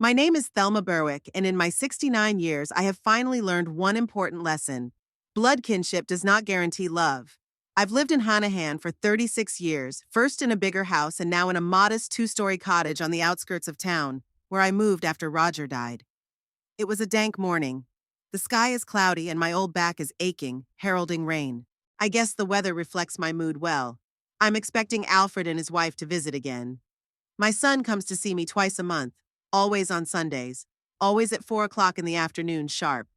My name is Thelma Berwick, and in my 69 years, I have finally learned one important lesson. Blood kinship does not guarantee love. I've lived in Hanahan for 36 years, first in a bigger house and now in a modest two-story cottage on the outskirts of town, where I moved after Roger died. It was a dank morning. The sky is cloudy and my old back is aching, heralding rain. I guess the weather reflects my mood well. I'm expecting Alfred and his wife to visit again. My son comes to see me twice a month, always on Sundays, always at 4 o'clock in the afternoon sharp.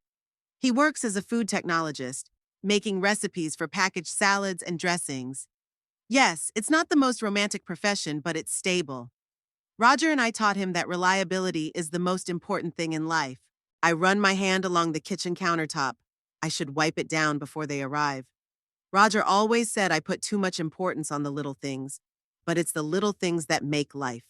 He works as a food technologist, making recipes for packaged salads and dressings. Yes, it's not the most romantic profession, but it's stable. Roger and I taught him that reliability is the most important thing in life. I run my hand along the kitchen countertop. I should wipe it down before they arrive. Roger always said I put too much importance on the little things, but it's the little things that make life.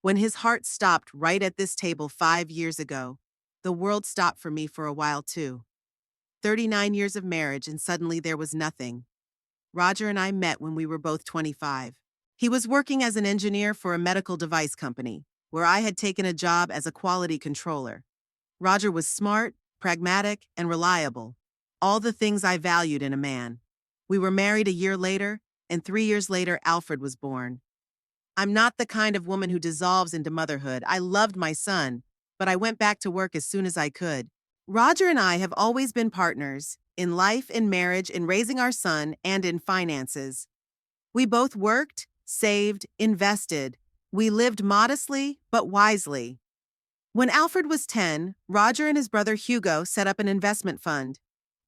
When his heart stopped right at this table 5 years ago, the world stopped for me for a while too. 39 years of marriage and suddenly there was nothing. Roger and I met when we were both 25. He was working as an engineer for a medical device company, where I had taken a job as a quality controller. Roger was smart, pragmatic, and reliable. All the things I valued in a man. We were married a year later, and 3 years later, Alfred was born. I'm not the kind of woman who dissolves into motherhood. I loved my son, but I went back to work as soon as I could. Roger and I have always been partners, in life, in marriage, in raising our son, and in finances. We both worked, saved, invested. We lived modestly, but wisely. When Alfred was 10, Roger and his brother Hugo set up an investment fund.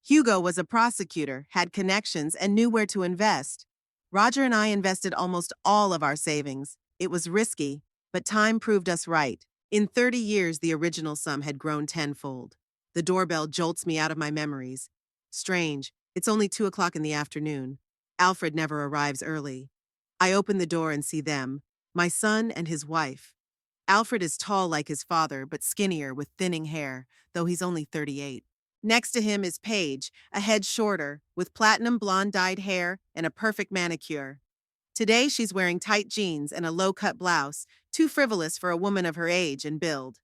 Hugo was a prosecutor, had connections, and knew where to invest. Roger and I invested almost all of our savings. It was risky, but time proved us right. In 30 years, the original sum had grown tenfold. The doorbell jolts me out of my memories. Strange, it's only 2 o'clock in the afternoon. Alfred never arrives early. I open the door and see them, my son and his wife. Alfred is tall like his father, but skinnier with thinning hair, though he's only 38. Next to him is Paige, a head shorter, with platinum blonde dyed hair and a perfect manicure. Today she's wearing tight jeans and a low-cut blouse, too frivolous for a woman of her age and build.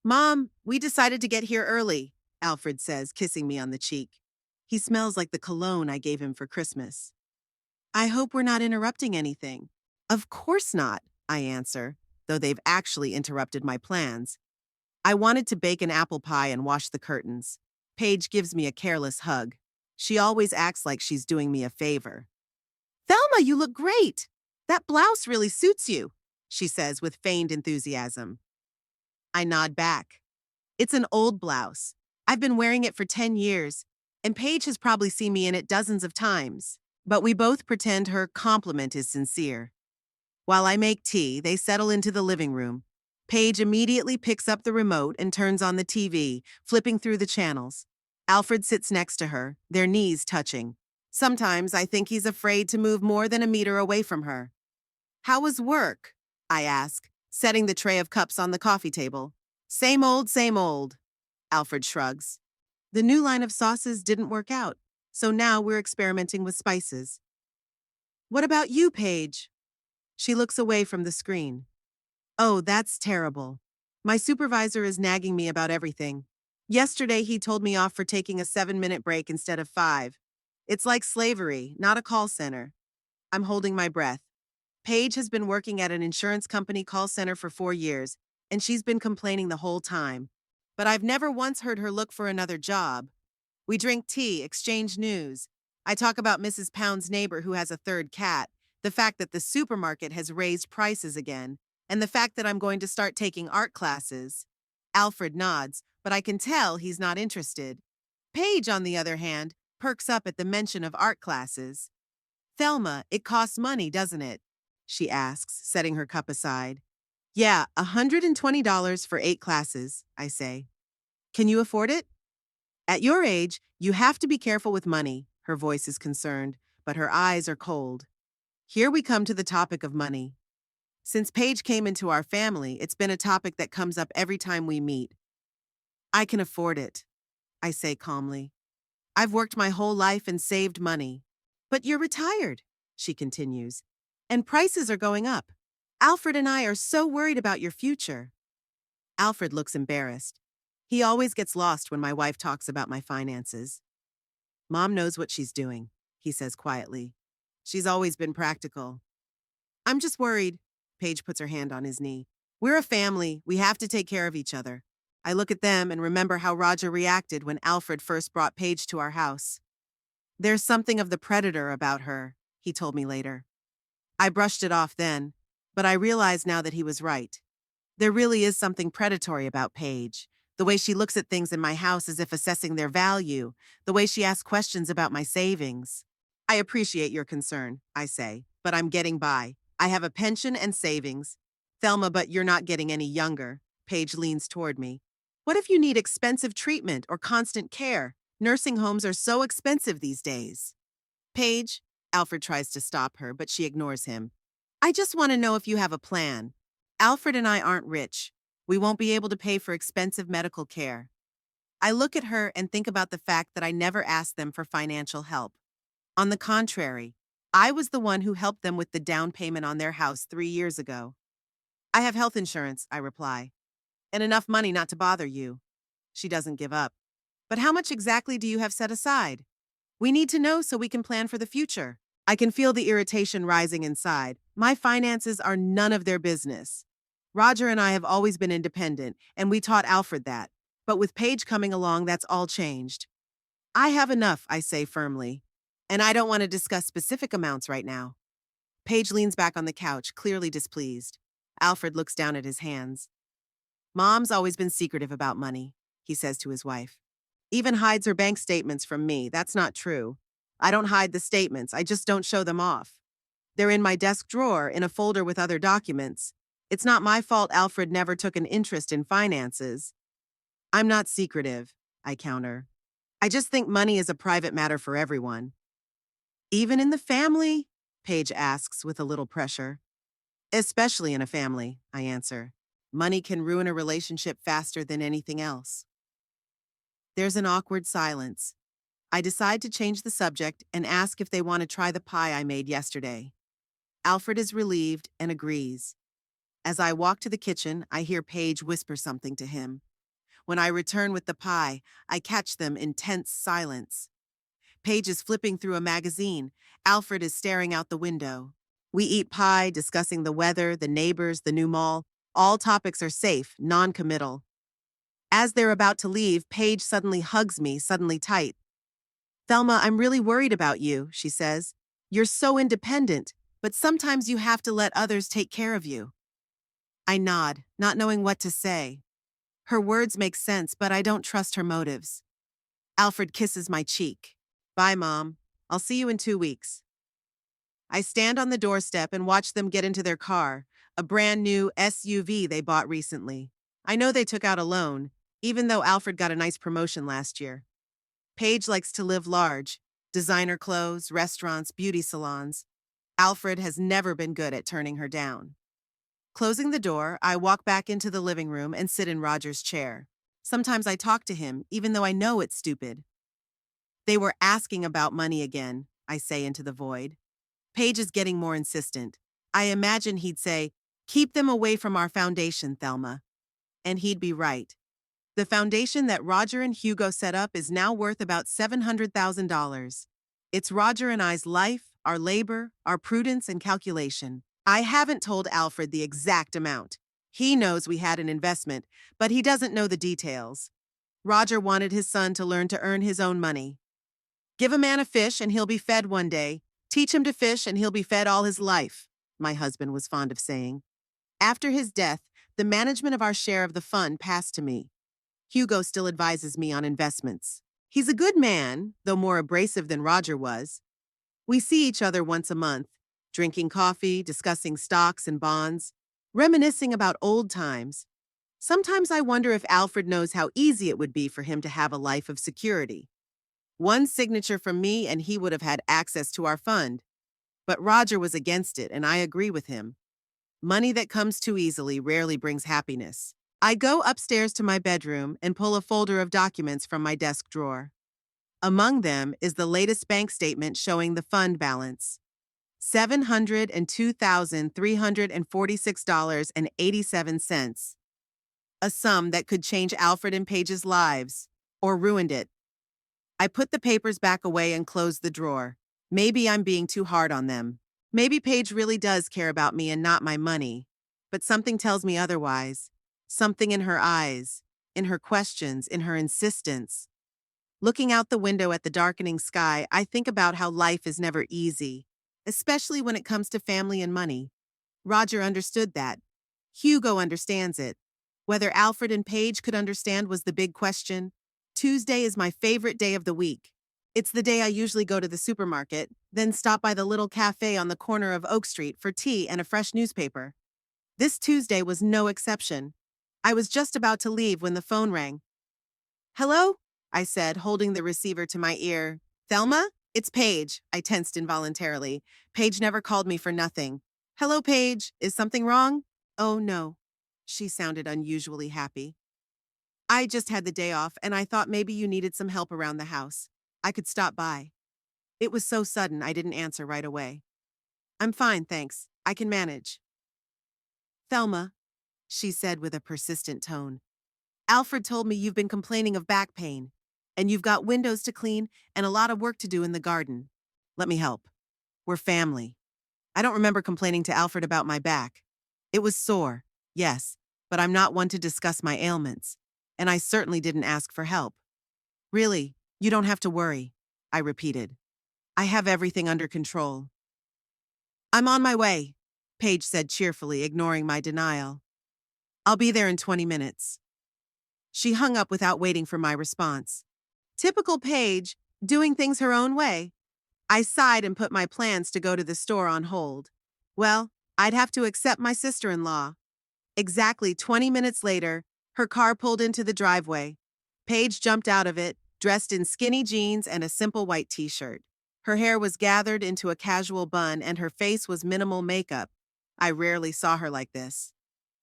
"Mom, we decided to get here early," Alfred says, kissing me on the cheek. He smells like the cologne I gave him for Christmas. "I hope we're not interrupting anything." "Of course not," I answer, though they've actually interrupted my plans. I wanted to bake an apple pie and wash the curtains. Paige gives me a careless hug. She always acts like she's doing me a favor. "Thelma, you look great! That blouse really suits you," she says with feigned enthusiasm. I nod back. It's an old blouse. I've been wearing it for 10 years, and Paige has probably seen me in it dozens of times. But we both pretend her compliment is sincere. While I make tea, they settle into the living room. Paige immediately picks up the remote and turns on the TV, flipping through the channels. Alfred sits next to her, their knees touching. Sometimes I think he's afraid to move more than a meter away from her. "How was work?" I ask, setting the tray of cups on the coffee table. Same old," Alfred shrugs. The new line of sauces didn't work out, so now we're experimenting with spices. "What about you, Paige?" She looks away from the screen. "Oh, that's terrible. My supervisor is nagging me about everything. Yesterday he told me off for taking a 7-minute break instead of 5. It's like slavery, not a call center." I'm holding my breath. Paige has been working at an insurance company call center for 4 years, and she's been complaining the whole time. But I've never once heard her look for another job. We drink tea, exchange news. I talk about Mrs. Pound's neighbor who has a third cat, the fact that the supermarket has raised prices again, and the fact that I'm going to start taking art classes. Alfred nods, but I can tell he's not interested. Paige, on the other hand, perks up at the mention of art classes. "Thelma, it costs money, doesn't it?" she asks, setting her cup aside. "Yeah, $120 for 8 classes," I say. "Can you afford it?" "At your age, you have to be careful with money," her voice is concerned, but her eyes are cold. Here we come to the topic of money. Since Paige came into our family, it's been a topic that comes up every time we meet. "I can afford it," I say calmly. "I've worked my whole life and saved money." "But you're retired," she continues, "and prices are going up. Alfred and I are so worried about your future." Alfred looks embarrassed. He always gets lost when my wife talks about my finances. Mom knows what she's doing, he says quietly. She's always been practical. I'm just worried. Paige puts her hand on his knee. We're a family. We have to take care of each other. I look at them and remember how Roger reacted when Alfred first brought Paige to our house. There's something of the predator about her, he told me later. I brushed it off then, but I realize now that he was right. There really is something predatory about Paige. The way she looks at things in my house as if assessing their value, the way she asks questions about my savings. I appreciate your concern, I say, but I'm getting by. I have a pension and savings. Thelma, but you're not getting any younger. Paige leans toward me. What if you need expensive treatment or constant care? Nursing homes are so expensive these days. Paige, Alfred tries to stop her, but she ignores him. I just want to know if you have a plan. Alfred and I aren't rich. We won't be able to pay for expensive medical care. I look at her and think about the fact that I never asked them for financial help. On the contrary, I was the one who helped them with the down payment on their house 3 years ago. I have health insurance, I reply, and enough money not to bother you. She doesn't give up. But how much exactly do you have set aside? We need to know so we can plan for the future. I can feel the irritation rising inside. My finances are none of their business. Roger and I have always been independent, and we taught Alfred that. But with Paige coming along, that's all changed. I have enough, I say firmly. And I don't want to discuss specific amounts right now. Paige leans back on the couch, clearly displeased. Alfred looks down at his hands. Mom's always been secretive about money, he says to his wife. Even hides her bank statements from me. That's not true. I don't hide the statements, I just don't show them off. They're in my desk drawer in a folder with other documents. It's not my fault Alfred never took an interest in finances. I'm not secretive, I counter. I just think money is a private matter for everyone. Even in the family? Paige asks with a little pressure. Especially in a family, I answer. Money can ruin a relationship faster than anything else. There's an awkward silence. I decide to change the subject and ask if they want to try the pie I made yesterday. Alfred is relieved and agrees. As I walk to the kitchen, I hear Paige whisper something to him. When I return with the pie, I catch them in tense silence. Paige is flipping through a magazine. Alfred is staring out the window. We eat pie, discussing the weather, the neighbors, the new mall. All topics are safe, non-committal. As they're about to leave, Paige suddenly hugs me, suddenly tight. Thelma, I'm really worried about you, she says. You're so independent, but sometimes you have to let others take care of you. I nod, not knowing what to say. Her words make sense, but I don't trust her motives. Alfred kisses my cheek. Bye, Mom. I'll see you in 2 weeks. I stand on the doorstep and watch them get into their car, a brand new SUV they bought recently. I know they took out a loan, even though Alfred got a nice promotion last year. Paige likes to live large, designer clothes, restaurants, beauty salons. Alfred has never been good at turning her down. Closing the door, I walk back into the living room and sit in Roger's chair. Sometimes I talk to him, even though I know it's stupid. They were asking about money again, I say into the void. Paige is getting more insistent. I imagine he'd say, keep them away from our foundation, Thelma. And he'd be right. The foundation that Roger and Hugo set up is now worth about $700,000. It's Roger and I's life, our labor, our prudence and calculation. I haven't told Alfred the exact amount. He knows we had an investment, but he doesn't know the details. Roger wanted his son to learn to earn his own money. Give a man a fish and he'll be fed one day. Teach him to fish and he'll be fed all his life, my husband was fond of saying. After his death, the management of our share of the fund passed to me. Hugo still advises me on investments. He's a good man, though more abrasive than Roger was. We see each other once a month, drinking coffee, discussing stocks and bonds, reminiscing about old times. Sometimes I wonder if Alfred knows how easy it would be for him to have a life of security. One signature from me and he would have had access to our fund. But Roger was against it, and I agree with him. Money that comes too easily rarely brings happiness. I go upstairs to my bedroom and pull a folder of documents from my desk drawer. Among them is the latest bank statement showing the fund balance. $702,346.87. a sum that could change Alfred and Paige's lives, or ruined it. I put the papers back away and closed the drawer. Maybe I'm being too hard on them. Maybe Paige really does care about me and not my money. But something tells me otherwise. Something in her eyes, in her questions, in her insistence. Looking out the window at the darkening sky, I think about how life is never easy, especially when it comes to family and money. Roger understood that. Hugo understands it. Whether Alfred and Paige could understand was the big question. Tuesday is my favorite day of the week. It's the day I usually go to the supermarket, then stop by the little cafe on the corner of Oak Street for tea and a fresh newspaper. This Tuesday was no exception. I was just about to leave when the phone rang. "Hello?" I said, holding the receiver to my ear. "Thelma? It's Paige." I tensed involuntarily. Paige never called me for nothing. "Hello, Paige. Is something wrong?" "Oh, no." She sounded unusually happy. "I just had the day off, and I thought maybe you needed some help around the house. I could stop by." It was so sudden I didn't answer right away. "I'm fine, thanks. I can manage." "Thelma," she said with a persistent tone, "Alfred told me you've been complaining of back pain, and you've got windows to clean and a lot of work to do in the garden. Let me help. We're family." I don't remember complaining to Alfred about my back. It was sore, yes, but I'm not one to discuss my ailments, and I certainly didn't ask for help. "Really, you don't have to worry," I repeated. "I have everything under control." "I'm on my way," Paige said cheerfully, ignoring my denial. "I'll be there in 20 minutes. She hung up without waiting for my response. Typical Paige, doing things her own way. I sighed and put my plans to go to the store on hold. Well, I'd have to accept my sister-in-law. Exactly 20 minutes later, her car pulled into the driveway. Paige jumped out of it, dressed in skinny jeans and a simple white t-shirt. Her hair was gathered into a casual bun and her face was minimal makeup. I rarely saw her like this.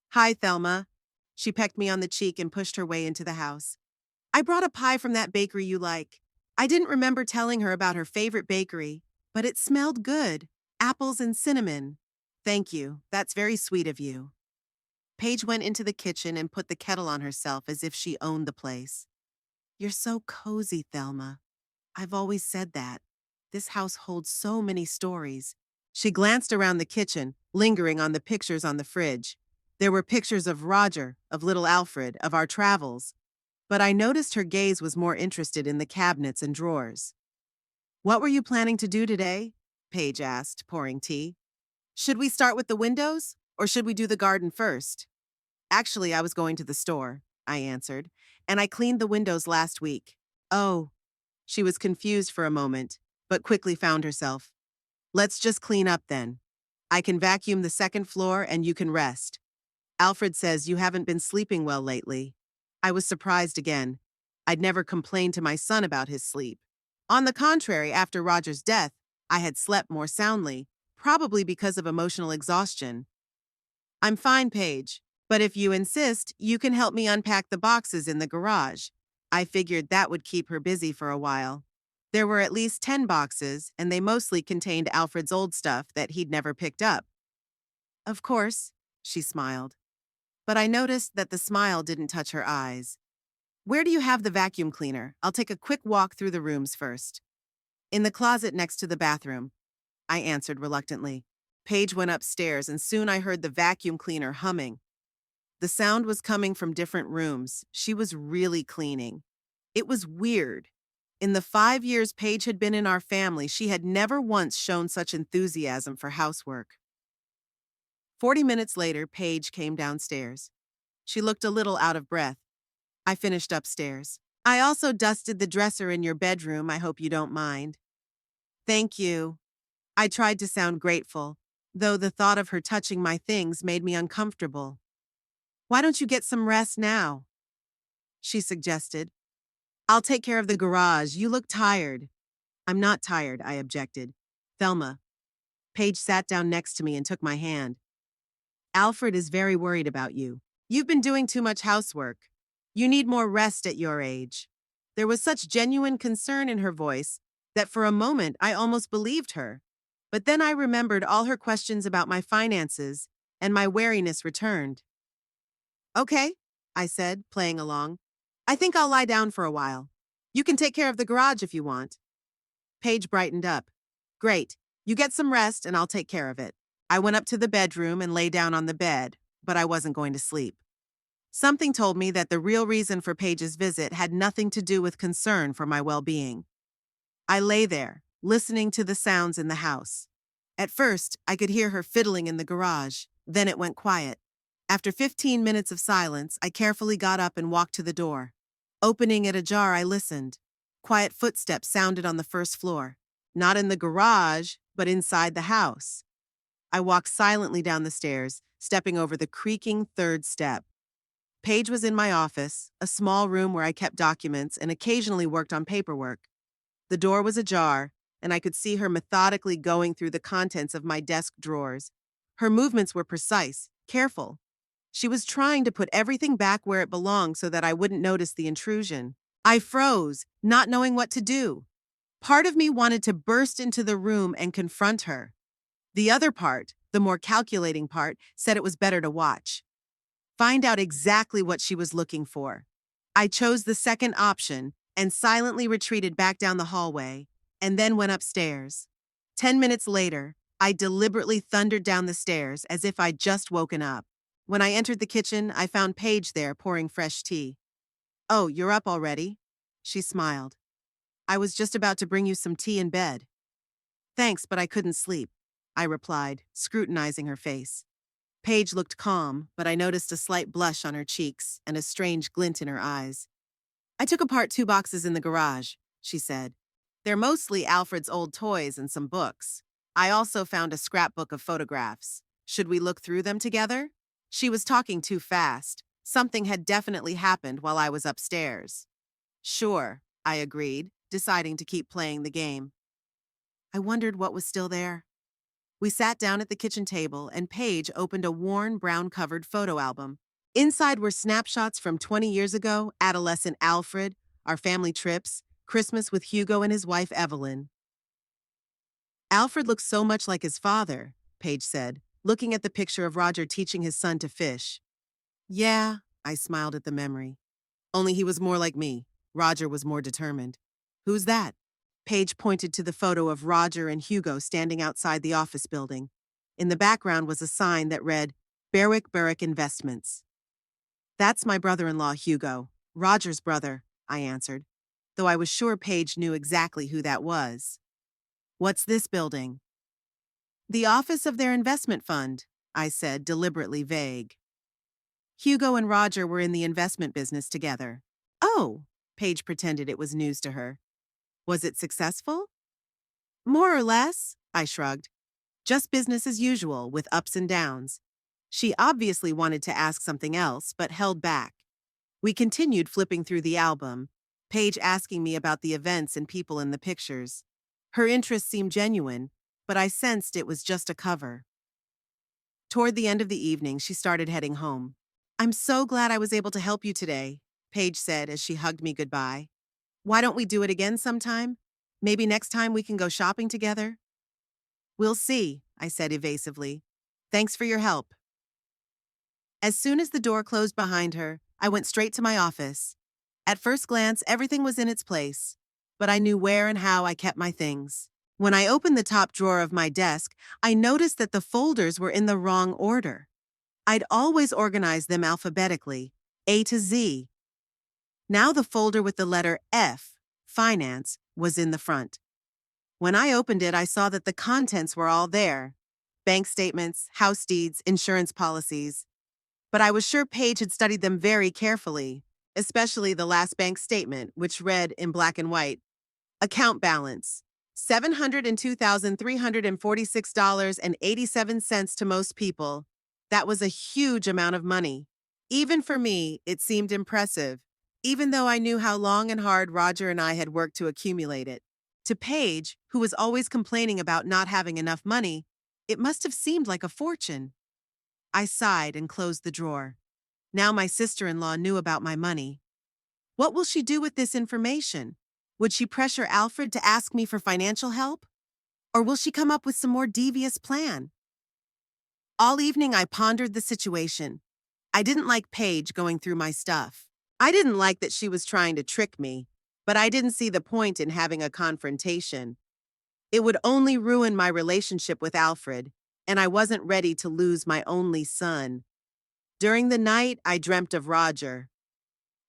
"Hi, Thelma." She pecked me on the cheek and pushed her way into the house. "I brought a pie from that bakery you like." I didn't remember telling her about her favorite bakery, but it smelled good. Apples and cinnamon. "Thank you. That's very sweet of you." Paige went into the kitchen and put the kettle on herself as if she owned the place. "You're so cozy, Thelma. I've always said that. This house holds so many stories." She glanced around the kitchen, lingering on the pictures on the fridge. There were pictures of Roger, of little Alfred, of our travels. But I noticed her gaze was more interested in the cabinets and drawers. "What were you planning to do today?" Paige asked, pouring tea. "Should we start with the windows, or should we do the garden first?" "Actually, I was going to the store," I answered, "and I cleaned the windows last week." "Oh." She was confused for a moment, but quickly found herself. "Let's just clean up then. I can vacuum the second floor and you can rest. Alfred says you haven't been sleeping well lately." I was surprised again. I'd never complained to my son about his sleep. On the contrary, after Roger's death, I had slept more soundly, probably because of emotional exhaustion. "I'm fine, Paige, but if you insist, you can help me unpack the boxes in the garage." I figured that would keep her busy for a while. There were at least 10 boxes, and they mostly contained Alfred's old stuff that he'd never picked up. "Of course," she smiled. But I noticed that the smile didn't touch her eyes. "Where do you have the vacuum cleaner? I'll take a quick walk through the rooms first." "In the closet next to the bathroom," I answered reluctantly. Paige went upstairs, and soon I heard the vacuum cleaner humming. The sound was coming from different rooms. She was really cleaning. It was weird. In the 5 years Paige had been in our family, she had never once shown such enthusiasm for housework. 40 minutes later, Paige came downstairs. She looked a little out of breath. I finished upstairs. "I also dusted the dresser in your bedroom. I hope you don't mind." "Thank you." I tried to sound grateful, though the thought of her touching my things made me uncomfortable. "Why don't you get some rest now?" she suggested. "I'll take care of the garage. You look tired." "I'm not tired," I objected. "Thelma." Paige sat down next to me and took my hand. "Alfred is very worried about you. You've been doing too much housework. You need more rest at your age." There was such genuine concern in her voice that for a moment I almost believed her. But then I remembered all her questions about my finances, and my wariness returned. "Okay, I said, playing along. I think I'll lie down for a while. You can take care of the garage if you want. Paige brightened up. Great. You get some rest and I'll take care of it. I went up to the bedroom and lay down on the bed, but I wasn't going to sleep. Something told me that the real reason for Paige's visit had nothing to do with concern for my well-being. I lay there, listening to the sounds in the house. At first, I could hear her fiddling in the garage, then it went quiet. After 15 minutes of silence, I carefully got up and walked to the door. Opening it ajar, I listened. Quiet footsteps sounded on the first floor. Not in the garage, but inside the house. I walked silently down the stairs, stepping over the creaking third step. Paige was in my office, a small room where I kept documents and occasionally worked on paperwork. The door was ajar, and I could see her methodically going through the contents of my desk drawers. Her movements were precise, careful. She was trying to put everything back where it belonged so that I wouldn't notice the intrusion. I froze, not knowing what to do. Part of me wanted to burst into the room and confront her. The other part, the more calculating part, said it was better to watch. Find out exactly what she was looking for. I chose the second option and silently retreated back down the hallway, and then went upstairs. 10 minutes later, I deliberately thundered down the stairs as if I'd just woken up. When I entered the kitchen, I found Paige there pouring fresh tea. "Oh, you're up already?" She smiled. "I was just about to bring you some tea in bed." "Thanks, but I couldn't sleep," I replied, scrutinizing her face. Paige looked calm, but I noticed a slight blush on her cheeks and a strange glint in her eyes. "I took apart 2 boxes in the garage," she said. "They're mostly Alfred's old toys and some books. I also found a scrapbook of photographs. Should we look through them together?" She was talking too fast. Something had definitely happened while I was upstairs. "Sure," I agreed, deciding to keep playing the game. I wondered what was still there. We sat down at the kitchen table, and Paige opened a worn, brown-covered photo album. Inside were snapshots from 20 years ago, adolescent Alfred, our family trips, Christmas with Hugo and his wife Evelyn. "Alfred looks so much like his father," Paige said, looking at the picture of Roger teaching his son to fish. "Yeah," I smiled at the memory. "Only he was more like me. Roger was more determined." "Who's that?" Paige pointed to the photo of Roger and Hugo standing outside the office building. In the background was a sign that read, Berwick Investments. "That's my brother-in-law, Hugo. Roger's brother," I answered, though I was sure Paige knew exactly who that was. "What's this building?" "The office of their investment fund," I said, deliberately vague. Hugo and Roger were in the investment business together. "Oh," Paige pretended it was news to her. "Was it successful?" "More or less," I shrugged. "Just business as usual, with ups and downs." She obviously wanted to ask something else, but held back. We continued flipping through the album, Paige asking me about the events and people in the pictures. Her interest seemed genuine, but I sensed it was just a cover. Toward the end of the evening, she started heading home. "I'm so glad I was able to help you today," Paige said as she hugged me goodbye. "Why don't we do it again sometime? Maybe next time we can go shopping together?" "We'll see," I said evasively. "Thanks for your help." As soon as the door closed behind her, I went straight to my office. At first glance, everything was in its place, but I knew where and how I kept my things. When I opened the top drawer of my desk, I noticed that the folders were in the wrong order. I'd always organized them alphabetically, A to Z. Now the folder with the letter F, Finance, was in the front. When I opened it, I saw that the contents were all there. Bank statements, house deeds, insurance policies. But I was sure Paige had studied them very carefully, especially the last bank statement, which read in black and white, account balance, $702,346.87 to most people. That was a huge amount of money. Even for me, it seemed impressive, even though I knew how long and hard Roger and I had worked to accumulate it. To Paige, who was always complaining about not having enough money, it must have seemed like a fortune. I sighed and closed the drawer. Now my sister-in-law knew about my money. What will she do with this information? Would she pressure Alfred to ask me for financial help? Or will she come up with some more devious plan? All evening I pondered the situation. I didn't like Paige going through my stuff. I didn't like that she was trying to trick me, but I didn't see the point in having a confrontation. It would only ruin my relationship with Alfred, and I wasn't ready to lose my only son. During the night, I dreamt of Roger.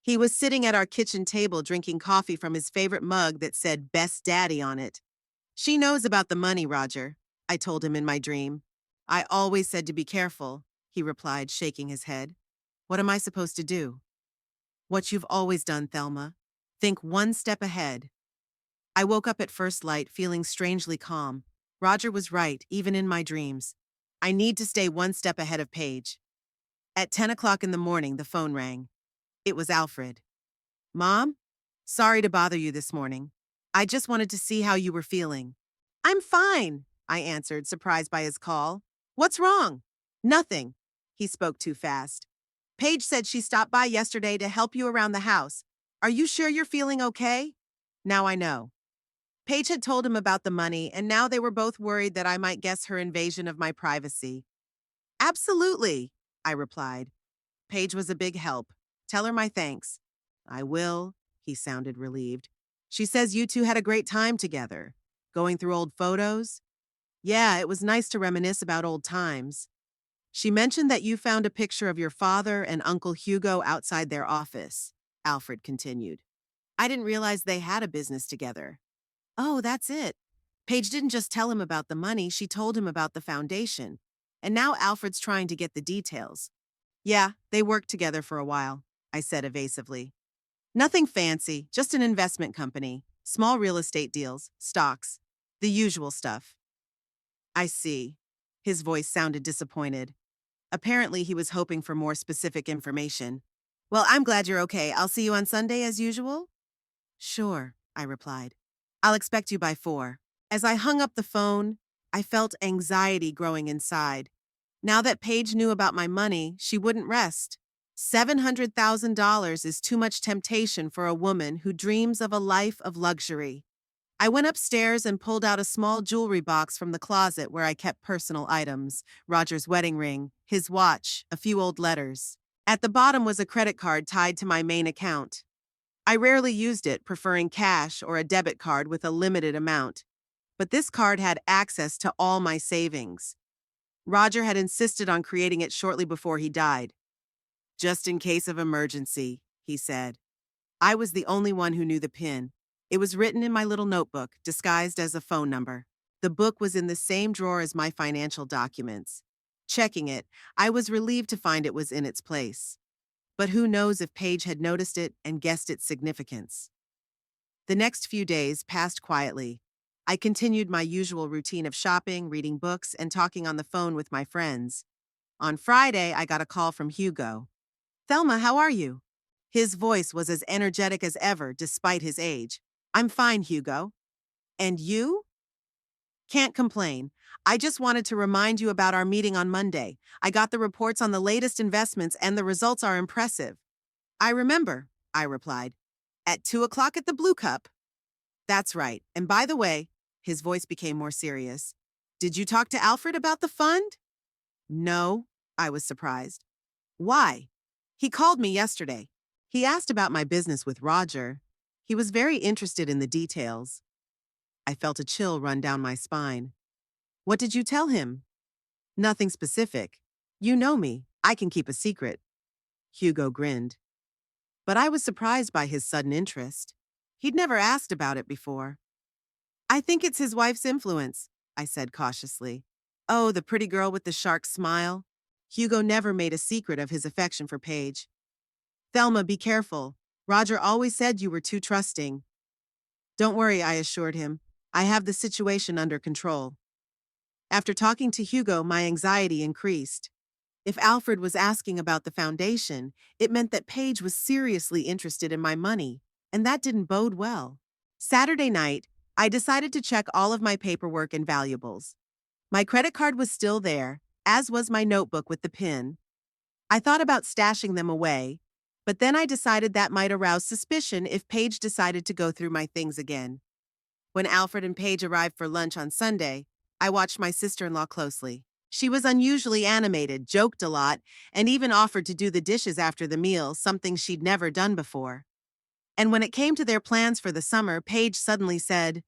He was sitting at our kitchen table drinking coffee from his favorite mug that said Best Daddy on it. She knows about the money, Roger, I told him in my dream. I always said to be careful, he replied, shaking his head. What am I supposed to do? What you've always done, Thelma. Think one step ahead. I woke up at first light feeling strangely calm. Roger was right, even in my dreams. I need to stay one step ahead of Paige. At 10 o'clock in the morning, the phone rang. It was Alfred. Mom? Sorry to bother you this morning. I just wanted to see how you were feeling. I'm fine, I answered, surprised by his call. What's wrong? Nothing. He spoke too fast. Paige said she stopped by yesterday to help you around the house. Are you sure you're feeling okay? Now I know. Paige had told him about the money, and now they were both worried that I might guess her invasion of my privacy. Absolutely, I replied. Paige was a big help. Tell her my thanks. I will, he sounded relieved. She says you two had a great time together. Going through old photos? Yeah, it was nice to reminisce about old times. She mentioned that you found a picture of your father and Uncle Hugo outside their office, Alfred continued. I didn't realize they had a business together. Oh, that's it. Paige didn't just tell him about the money, she told him about the foundation. And now Alfred's trying to get the details. Yeah, they worked together for a while, I said evasively. Nothing fancy, just an investment company, small real estate deals, stocks, the usual stuff. I see. His voice sounded disappointed. Apparently, he was hoping for more specific information. Well, I'm glad you're okay. I'll see you on Sunday as usual? Sure, I replied. I'll expect you by 4. As I hung up the phone, I felt anxiety growing inside. Now that Paige knew about my money, she wouldn't rest. $700,000 is too much temptation for a woman who dreams of a life of luxury. I went upstairs and pulled out a small jewelry box from the closet where I kept personal items, Roger's wedding ring, his watch, a few old letters. At the bottom was a credit card tied to my main account. I rarely used it, preferring cash or a debit card with a limited amount. But this card had access to all my savings. Roger had insisted on creating it shortly before he died. Just in case of emergency, he said. I was the only one who knew the PIN. It was written in my little notebook, disguised as a phone number. The book was in the same drawer as my financial documents. Checking it, I was relieved to find it was in its place. But who knows if Paige had noticed it and guessed its significance. The next few days passed quietly. I continued my usual routine of shopping, reading books, and talking on the phone with my friends. On Friday, I got a call from Hugo. Thelma, how are you? His voice was as energetic as ever, despite his age. I'm fine, Hugo. And you? Can't complain. I just wanted to remind you about our meeting on Monday. I got the reports on the latest investments and the results are impressive. I remember, I replied. At 2 o'clock at the Blue Cup. That's right. And by the way, his voice became more serious. Did you talk to Alfred about the fund? No, I was surprised. Why? He called me yesterday. He asked about my business with Roger. He was very interested in the details. I felt a chill run down my spine. What did you tell him? Nothing specific. You know me. I can keep a secret. Hugo grinned. But I was surprised by his sudden interest. He'd never asked about it before. I think it's his wife's influence, I said cautiously. Oh, the pretty girl with the shark smile. Hugo never made a secret of his affection for Paige. Thelma, be careful. Roger always said you were too trusting. Don't worry, I assured him. I have the situation under control. After talking to Hugo, my anxiety increased. If Alfred was asking about the foundation, it meant that Paige was seriously interested in my money, and that didn't bode well. Saturday night, I decided to check all of my paperwork and valuables. My credit card was still there, as was my notebook with the PIN. I thought about stashing them away, but then I decided that might arouse suspicion if Paige decided to go through my things again. When Alfred and Paige arrived for lunch on Sunday, I watched my sister-in-law closely. She was unusually animated, joked a lot, and even offered to do the dishes after the meal, something she'd never done before. And when it came to their plans for the summer, Paige suddenly said,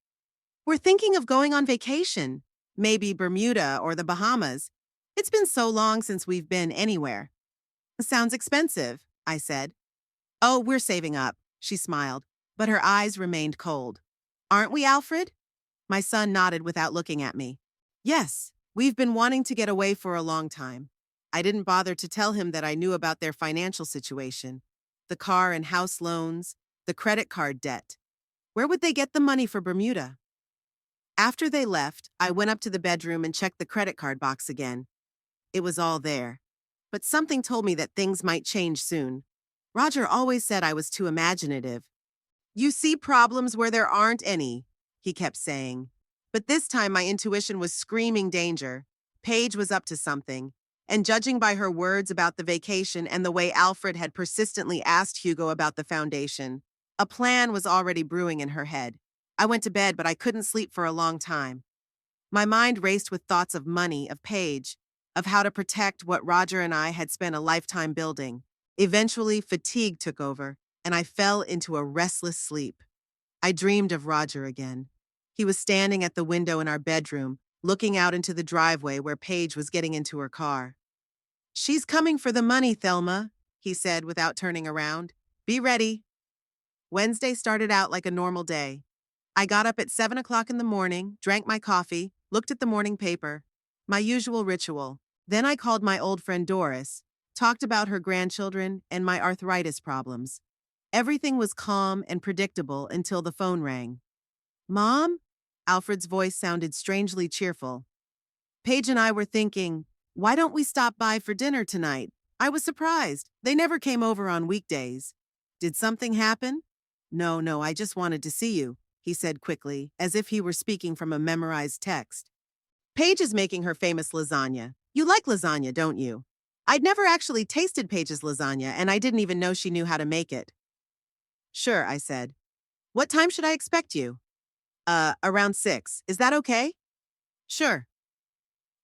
"We're thinking of going on vacation. Maybe Bermuda or the Bahamas. It's been so long since we've been anywhere." "Sounds expensive," I said. "Oh, we're saving up," she smiled, but her eyes remained cold. "Aren't we, Alfred?" My son nodded without looking at me. "Yes, we've been wanting to get away for a long time." I didn't bother to tell him that I knew about their financial situation, the car and house loans, the credit card debt. Where would they get the money for Bermuda? After they left, I went up to the bedroom and checked the credit card box again. It was all there. But something told me that things might change soon. Roger always said I was too imaginative. "You see problems where there aren't any," he kept saying. But this time my intuition was screaming danger. Paige was up to something. And judging by her words about the vacation and the way Alfred had persistently asked Hugo about the foundation, a plan was already brewing in her head. I went to bed, but I couldn't sleep for a long time. My mind raced with thoughts of money, of Paige, of how to protect what Roger and I had spent a lifetime building. Eventually, fatigue took over, and I fell into a restless sleep. I dreamed of Roger again. He was standing at the window in our bedroom, looking out into the driveway where Paige was getting into her car. "She's coming for the money, Thelma," he said without turning around. "Be ready." Wednesday started out like a normal day. I got up at 7 o'clock in the morning, drank my coffee, looked at the morning paper. My usual ritual. Then I called my old friend Doris, talked about her grandchildren and my arthritis problems. Everything was calm and predictable until the phone rang. "Mom?" Alfred's voice sounded strangely cheerful. "Paige and I were thinking, why don't we stop by for dinner tonight? I was surprised. They never came over on weekdays." "Did something happen?" No, I just wanted to see you," he said quickly, as if he were speaking from a memorized text. "Paige is making her famous lasagna. You like lasagna, don't you?" I'd never actually tasted Paige's lasagna, and I didn't even know she knew how to make it. "Sure," I said. "What time should I expect you?" Around 6. Is that okay?" "Sure."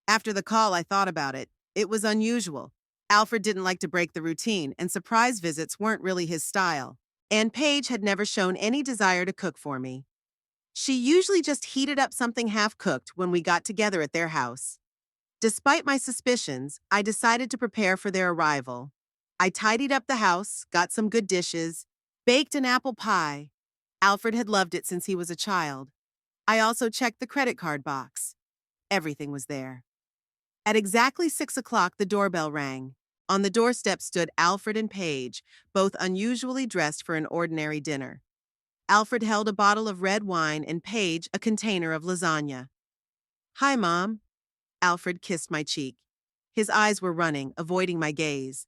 After the call, I thought about it. It was unusual. Alfred didn't like to break the routine, and surprise visits weren't really his style. And Paige had never shown any desire to cook for me. She usually just heated up something half-cooked when we got together at their house. Despite my suspicions, I decided to prepare for their arrival. I tidied up the house, got some good dishes, baked an apple pie. Alfred had loved it since he was a child. I also checked the credit card box. Everything was there. At exactly 6 o'clock, the doorbell rang. On the doorstep stood Alfred and Paige, both unusually dressed for an ordinary dinner. Alfred held a bottle of red wine and Paige a container of lasagna. "Hi, Mom." Alfred kissed my cheek. His eyes were running, avoiding my gaze.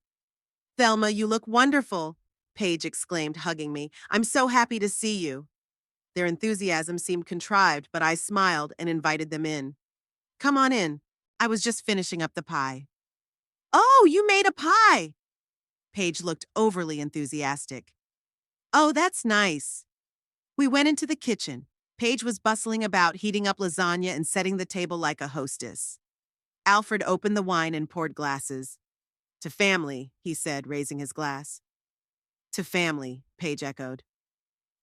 "Thelma, you look wonderful," Paige exclaimed, hugging me. "I'm so happy to see you." Their enthusiasm seemed contrived, but I smiled and invited them in. "Come on in. I was just finishing up the pie." "Oh, you made a pie!" Paige looked overly enthusiastic. "Oh, that's nice." We went into the kitchen. Paige was bustling about, heating up lasagna and setting the table like a hostess. Alfred opened the wine and poured glasses. "To family," he said, raising his glass. "To family," Paige echoed.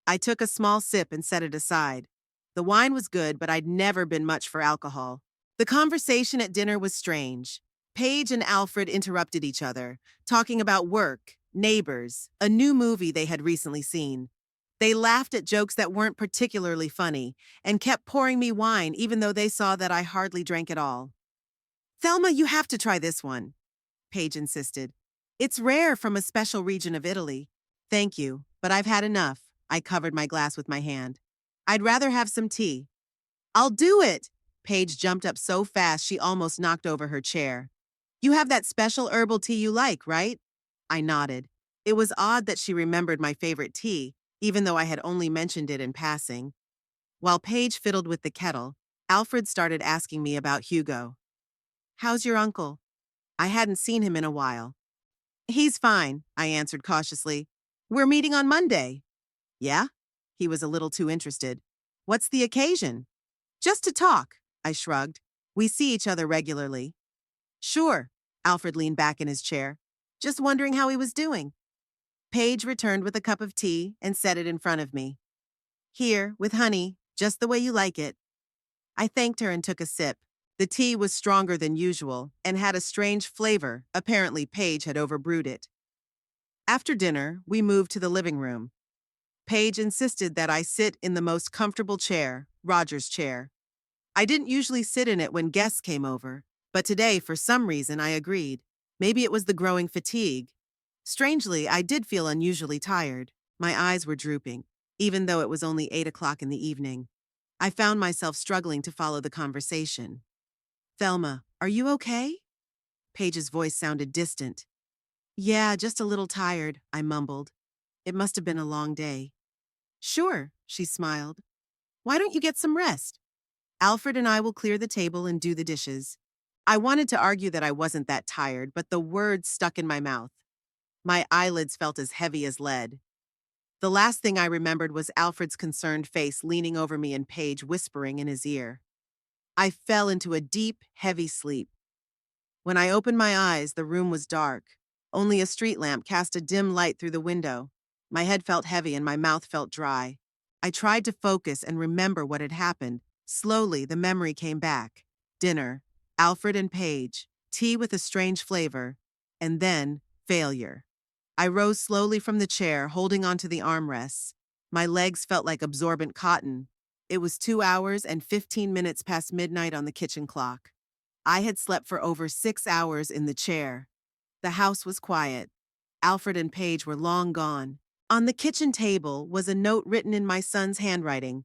I took a small sip and set it aside. The wine was good, but I'd never been much for alcohol. The conversation at dinner was strange. Paige and Alfred interrupted each other, talking about work, neighbors, a new movie they had recently seen. They laughed at jokes that weren't particularly funny and kept pouring me wine even though they saw that I hardly drank at all. "Thelma, you have to try this one," Paige insisted. "It's rare from a special region of Italy." "Thank you, but I've had enough." I covered my glass with my hand. "I'd rather have some tea." "I'll do it!" Paige jumped up so fast she almost knocked over her chair. "You have that special herbal tea you like, right?" I nodded. It was odd that she remembered my favorite tea, even though I had only mentioned it in passing. While Paige fiddled with the kettle, Alfred started asking me about Hugo. "How's your uncle?" I hadn't seen him in a while. "He's fine," I answered cautiously. "We're meeting on Monday." "Yeah?" He was a little too interested. "What's the occasion?" "Just to talk," I shrugged. "We see each other regularly." Sure. Alfred leaned back in his chair, just wondering how he was doing. Paige returned with a cup of tea and set it in front of me. Here, with honey, just the way you like it. I thanked her and took a sip. The tea was stronger than usual and had a strange flavor. Apparently, Paige had overbrewed it. After dinner, we moved to the living room. Paige insisted that I sit in the most comfortable chair, Roger's chair. I didn't usually sit in it when guests came over, but today, for some reason, I agreed. Maybe it was the growing fatigue. Strangely, I did feel unusually tired. My eyes were drooping, even though it was only 8 o'clock in the evening. I found myself struggling to follow the conversation. Thelma, are you okay? Paige's voice sounded distant. Yeah, just a little tired, I mumbled. It must have been a long day. Sure, she smiled. Why don't you get some rest? Alfred and I will clear the table and do the dishes. I wanted to argue that I wasn't that tired, but the words stuck in my mouth. My eyelids felt as heavy as lead. The last thing I remembered was Alfred's concerned face leaning over me and Paige whispering in his ear. I fell into a deep, heavy sleep. When I opened my eyes, the room was dark. Only a street lamp cast a dim light through the window. My head felt heavy and my mouth felt dry. I tried to focus and remember what had happened. Slowly, the memory came back. Dinner, Alfred and Paige, tea with a strange flavor, and then failure. I rose slowly from the chair, holding onto the armrests. My legs felt like absorbent cotton. It was 2 hours and 15 minutes past midnight on the kitchen clock. I had slept for over 6 hours in the chair. The house was quiet. Alfred and Paige were long gone. On the kitchen table was a note written in my son's handwriting.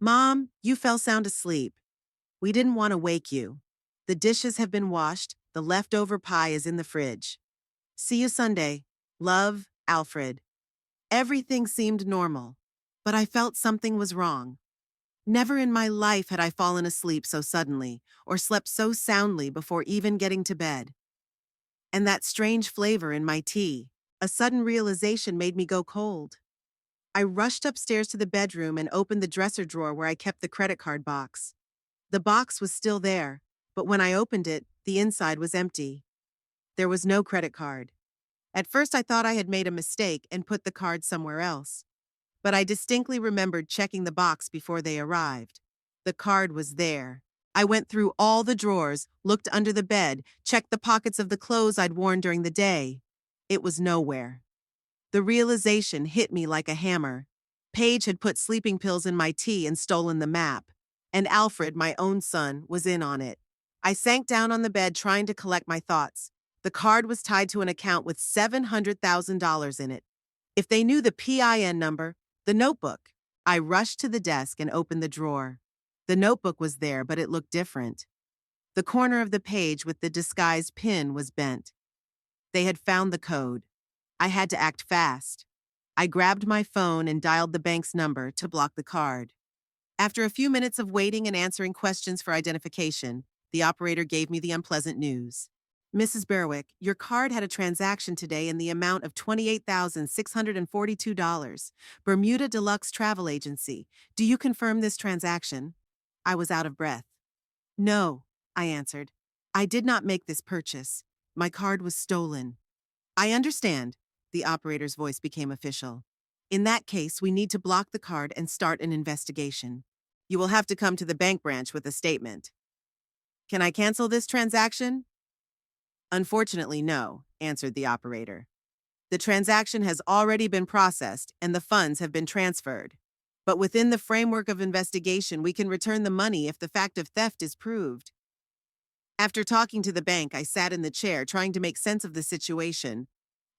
Mom, you fell sound asleep. We didn't want to wake you. The dishes have been washed. The leftover pie is in the fridge. See you Sunday. Love, Alfred. Everything seemed normal, but I felt something was wrong. Never in my life had I fallen asleep so suddenly or slept so soundly before even getting to bed. And that strange flavor in my tea, a sudden realization made me go cold. I rushed upstairs to the bedroom and opened the dresser drawer where I kept the credit card box. The box was still there, but when I opened it, the inside was empty. There was no credit card. At first, I thought I had made a mistake and put the card somewhere else. But I distinctly remembered checking the box before they arrived. The card was there. I went through all the drawers, looked under the bed, checked the pockets of the clothes I'd worn during the day. It was nowhere. The realization hit me like a hammer. Paige had put sleeping pills in my tea and stolen the map. And Alfred, my own son, was in on it. I sank down on the bed trying to collect my thoughts. The card was tied to an account with $700,000 in it. If they knew the PIN number, the notebook. I rushed to the desk and opened the drawer. The notebook was there, but it looked different. The corner of the page with the disguised pin was bent. They had found the code. I had to act fast. I grabbed my phone and dialed the bank's number to block the card. After a few minutes of waiting and answering questions for identification, the operator gave me the unpleasant news. Mrs. Berwick, your card had a transaction today in the amount of $28,642. Bermuda Deluxe Travel Agency. Do you confirm this transaction? I was out of breath. No, I answered. I did not make this purchase. My card was stolen. I understand. The operator's voice became official. In that case, we need to block the card and start an investigation. You will have to come to the bank branch with a statement. Can I cancel this transaction? Unfortunately, no, answered the operator. The transaction has already been processed and the funds have been transferred. But within the framework of investigation, we can return the money if the fact of theft is proved. After talking to the bank, I sat in the chair trying to make sense of the situation.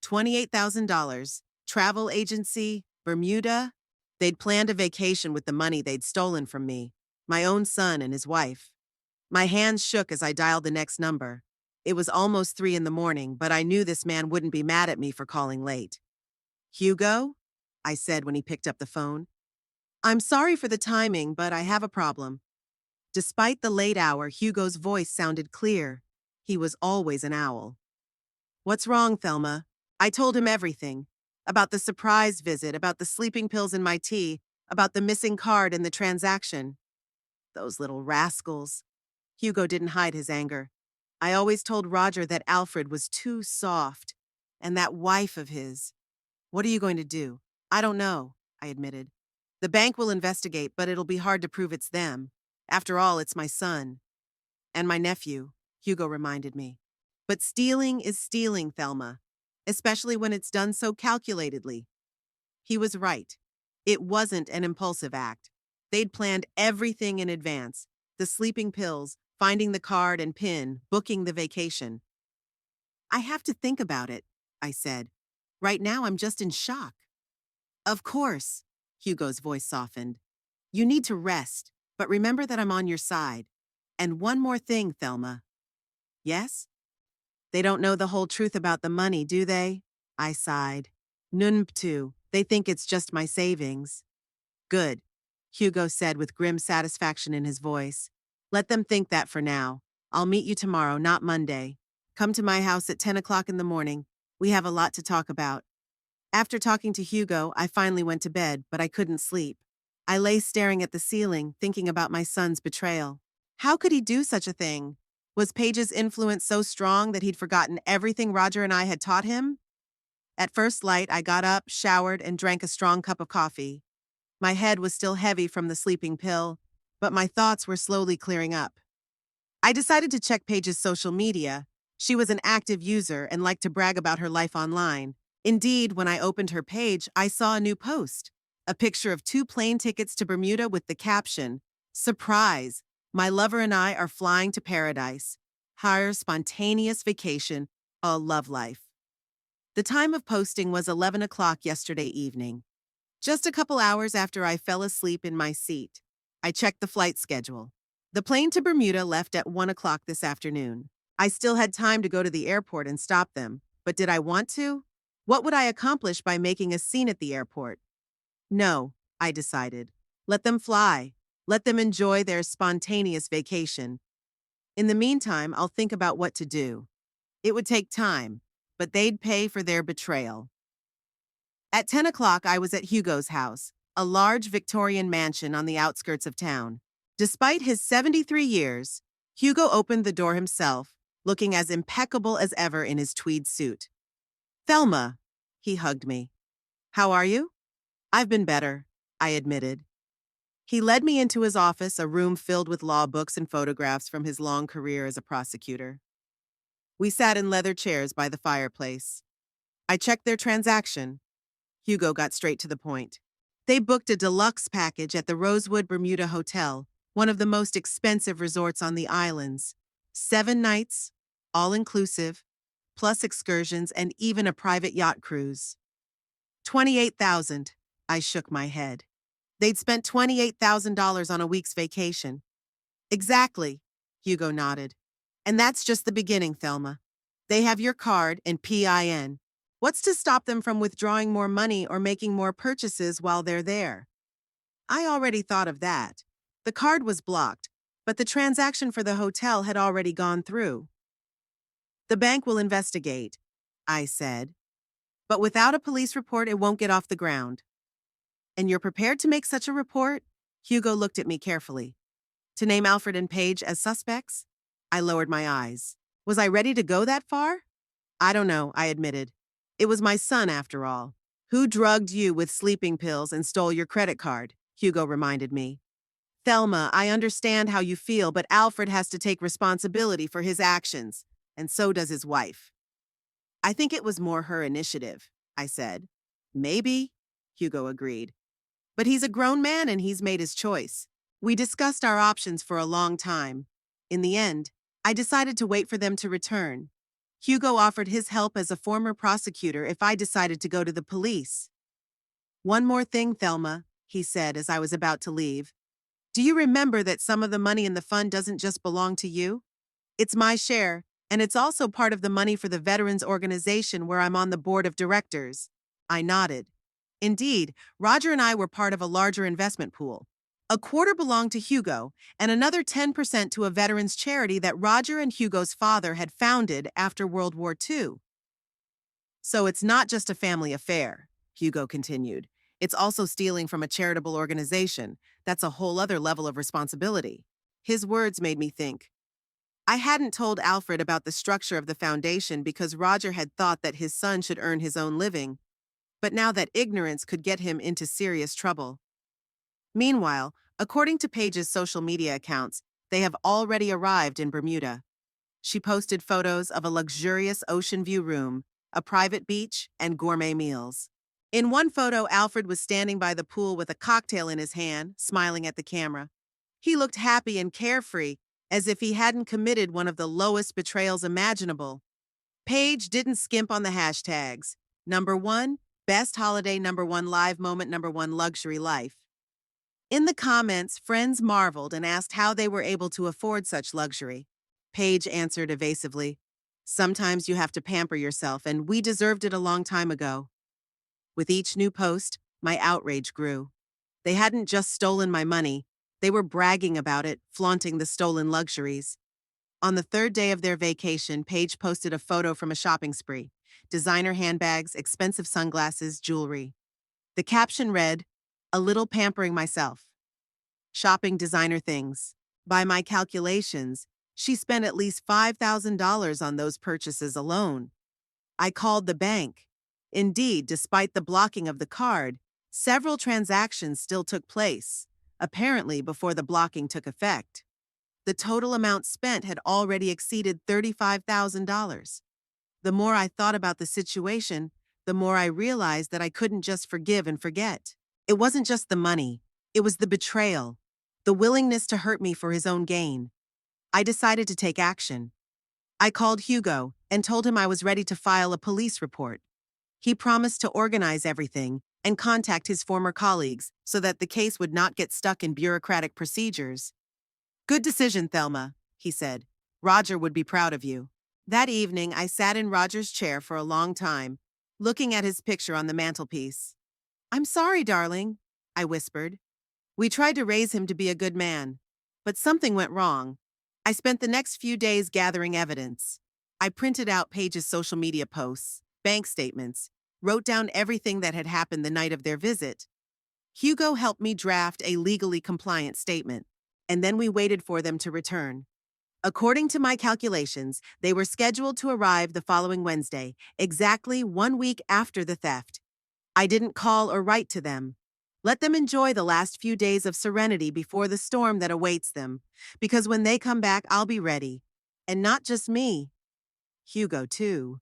$28,000, travel agency, Bermuda. They'd planned a vacation with the money they'd stolen from me, my own son and his wife. My hands shook as I dialed the next number. It was almost 3 a.m, but I knew this man wouldn't be mad at me for calling late. Hugo? I said when he picked up the phone. I'm sorry for the timing, but I have a problem. Despite the late hour, Hugo's voice sounded clear. He was always an owl. What's wrong, Thelma? I told him everything. About the surprise visit, about the sleeping pills in my tea, about the missing card and the transaction. Those little rascals. Hugo didn't hide his anger. I always told Roger that Alfred was too soft. And that wife of his. What are you going to do? I don't know, I admitted. The bank will investigate, but it'll be hard to prove it's them. After all, it's my son. And my nephew, Hugo reminded me. But stealing is stealing, Thelma. Especially when it's done so calculatedly. He was right. It wasn't an impulsive act. They'd planned everything in advance. The sleeping pills, finding the card and pin, booking the vacation. I have to think about it, I said. Right now, I'm just in shock. Of course, Hugo's voice softened. You need to rest, but remember that I'm on your side. And one more thing, Thelma. Yes? They don't know the whole truth about the money, do they? I sighed. Nunptu, they think it's just my savings. Good, Hugo said with grim satisfaction in his voice. Let them think that for now. I'll meet you tomorrow, not Monday. Come to my house at 10 o'clock in the morning. We have a lot to talk about. After talking to Hugo, I finally went to bed, but I couldn't sleep. I lay staring at the ceiling, thinking about my son's betrayal. How could he do such a thing? Was Paige's influence so strong that he'd forgotten everything Roger and I had taught him? At first light, I got up, showered, and drank a strong cup of coffee. My head was still heavy from the sleeping pill, but my thoughts were slowly clearing up. I decided to check Paige's social media. She was an active user and liked to brag about her life online. Indeed, when I opened her page, I saw a new post. A picture of 2 plane tickets to Bermuda with the caption, "Surprise! My lover and I are flying to paradise. Hire spontaneous vacation, a love life." The time of posting was 11 o'clock yesterday evening. Just a couple hours after I fell asleep in my seat, I checked the flight schedule. The plane to Bermuda left at 1 o'clock this afternoon. I still had time to go to the airport and stop them, but did I want to? What would I accomplish by making a scene at the airport? No, I decided. Let them fly. Let them enjoy their spontaneous vacation. In the meantime, I'll think about what to do. It would take time, but they'd pay for their betrayal. At 10 o'clock, I was at Hugo's house, a large Victorian mansion on the outskirts of town. Despite his 73 years, Hugo opened the door himself, looking as impeccable as ever in his tweed suit. Thelma, he hugged me. How are you? I've been better, I admitted. He led me into his office, a room filled with law books and photographs from his long career as a prosecutor. We sat in leather chairs by the fireplace. I checked their transaction. Hugo got straight to the point. They booked a deluxe package at the Rosewood Bermuda Hotel, one of the most expensive resorts on the islands. 7 nights, all-inclusive, plus excursions and even a private yacht cruise. $28,000. I shook my head. They'd spent $28,000 on a week's vacation. Exactly, Hugo nodded. And that's just the beginning, Thelma. They have your card and PIN. What's to stop them from withdrawing more money or making more purchases while they're there? I already thought of that. The card was blocked, but the transaction for the hotel had already gone through. The bank will investigate, I said. But without a police report, it won't get off the ground. And you're prepared to make such a report? Hugo looked at me carefully. To name Alfred and Paige as suspects? I lowered my eyes. Was I ready to go that far? I don't know, I admitted. It was my son, after all. Who drugged you with sleeping pills and stole your credit card? Hugo reminded me. Thelma, I understand how you feel, but Alfred has to take responsibility for his actions, and so does his wife. I think it was more her initiative, I said. Maybe, Hugo agreed. But he's a grown man and he's made his choice. We discussed our options for a long time. In the end, I decided to wait for them to return. Hugo offered his help as a former prosecutor if I decided to go to the police. One more thing, Thelma, he said as I was about to leave. Do you remember that some of the money in the fund doesn't just belong to you? It's my share, and it's also part of the money for the Veterans Organization where I'm on the board of directors. I nodded. Indeed, Roger and I were part of a larger investment pool. A quarter belonged to Hugo, and another 10% to a veterans charity that Roger and Hugo's father had founded after World War II. So it's not just a family affair, Hugo continued. It's also stealing from a charitable organization. That's a whole other level of responsibility. His words made me think. I hadn't told Alfred about the structure of the foundation because Roger had thought that his son should earn his own living, but now that ignorance could get him into serious trouble. Meanwhile, according to Paige's social media accounts, they have already arrived in Bermuda. She posted photos of a luxurious ocean view room, a private beach, and gourmet meals. In one photo, Alfred was standing by the pool with a cocktail in his hand, smiling at the camera. He looked happy and carefree, as if he hadn't committed one of the lowest betrayals imaginable. Paige didn't skimp on the hashtags. Number 1, best holiday, number 1, live moment, number 1, luxury life. In the comments, friends marveled and asked how they were able to afford such luxury. Paige answered evasively, "Sometimes you have to pamper yourself, and we deserved it a long time ago." With each new post, my outrage grew. They hadn't just stolen my money, they were bragging about it, flaunting the stolen luxuries. On the third day of their vacation, Paige posted a photo from a shopping spree: designer handbags, expensive sunglasses, jewelry. The caption read, "A little pampering myself. Shopping designer things." By my calculations, she spent at least $5,000 on those purchases alone. I called the bank. Indeed, despite the blocking of the card, several transactions still took place, apparently before the blocking took effect. The total amount spent had already exceeded $35,000. The more I thought about the situation, the more I realized that I couldn't just forgive and forget. It wasn't just the money, it was the betrayal, the willingness to hurt me for his own gain. I decided to take action. I called Hugo and told him I was ready to file a police report. He promised to organize everything and contact his former colleagues so that the case would not get stuck in bureaucratic procedures. "Good decision, Thelma," he said. "Roger would be proud of you." That evening, I sat in Roger's chair for a long time, looking at his picture on the mantelpiece. "I'm sorry, darling," I whispered. "We tried to raise him to be a good man, but something went wrong." I spent the next few days gathering evidence. I printed out Paige's social media posts, bank statements, wrote down everything that had happened the night of their visit. Hugo helped me draft a legally compliant statement, and then we waited for them to return. According to my calculations, they were scheduled to arrive the following Wednesday, exactly 1 week after the theft. I didn't call or write to them. Let them enjoy the last few days of serenity before the storm that awaits them, because when they come back, I'll be ready. And not just me. Hugo, too.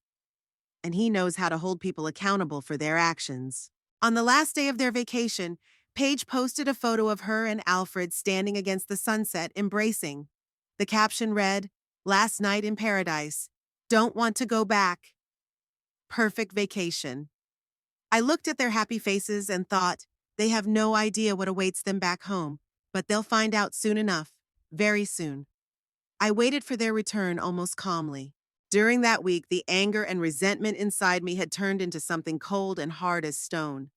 And he knows how to hold people accountable for their actions. On the last day of their vacation, Paige posted a photo of her and Alfred standing against the sunset, embracing. The caption read, "Last night in paradise. Don't want to go back. Perfect vacation." I looked at their happy faces and thought, they have no idea what awaits them back home, but they'll find out soon enough, very soon. I waited for their return almost calmly. During that week, the anger and resentment inside me had turned into something cold and hard as stone.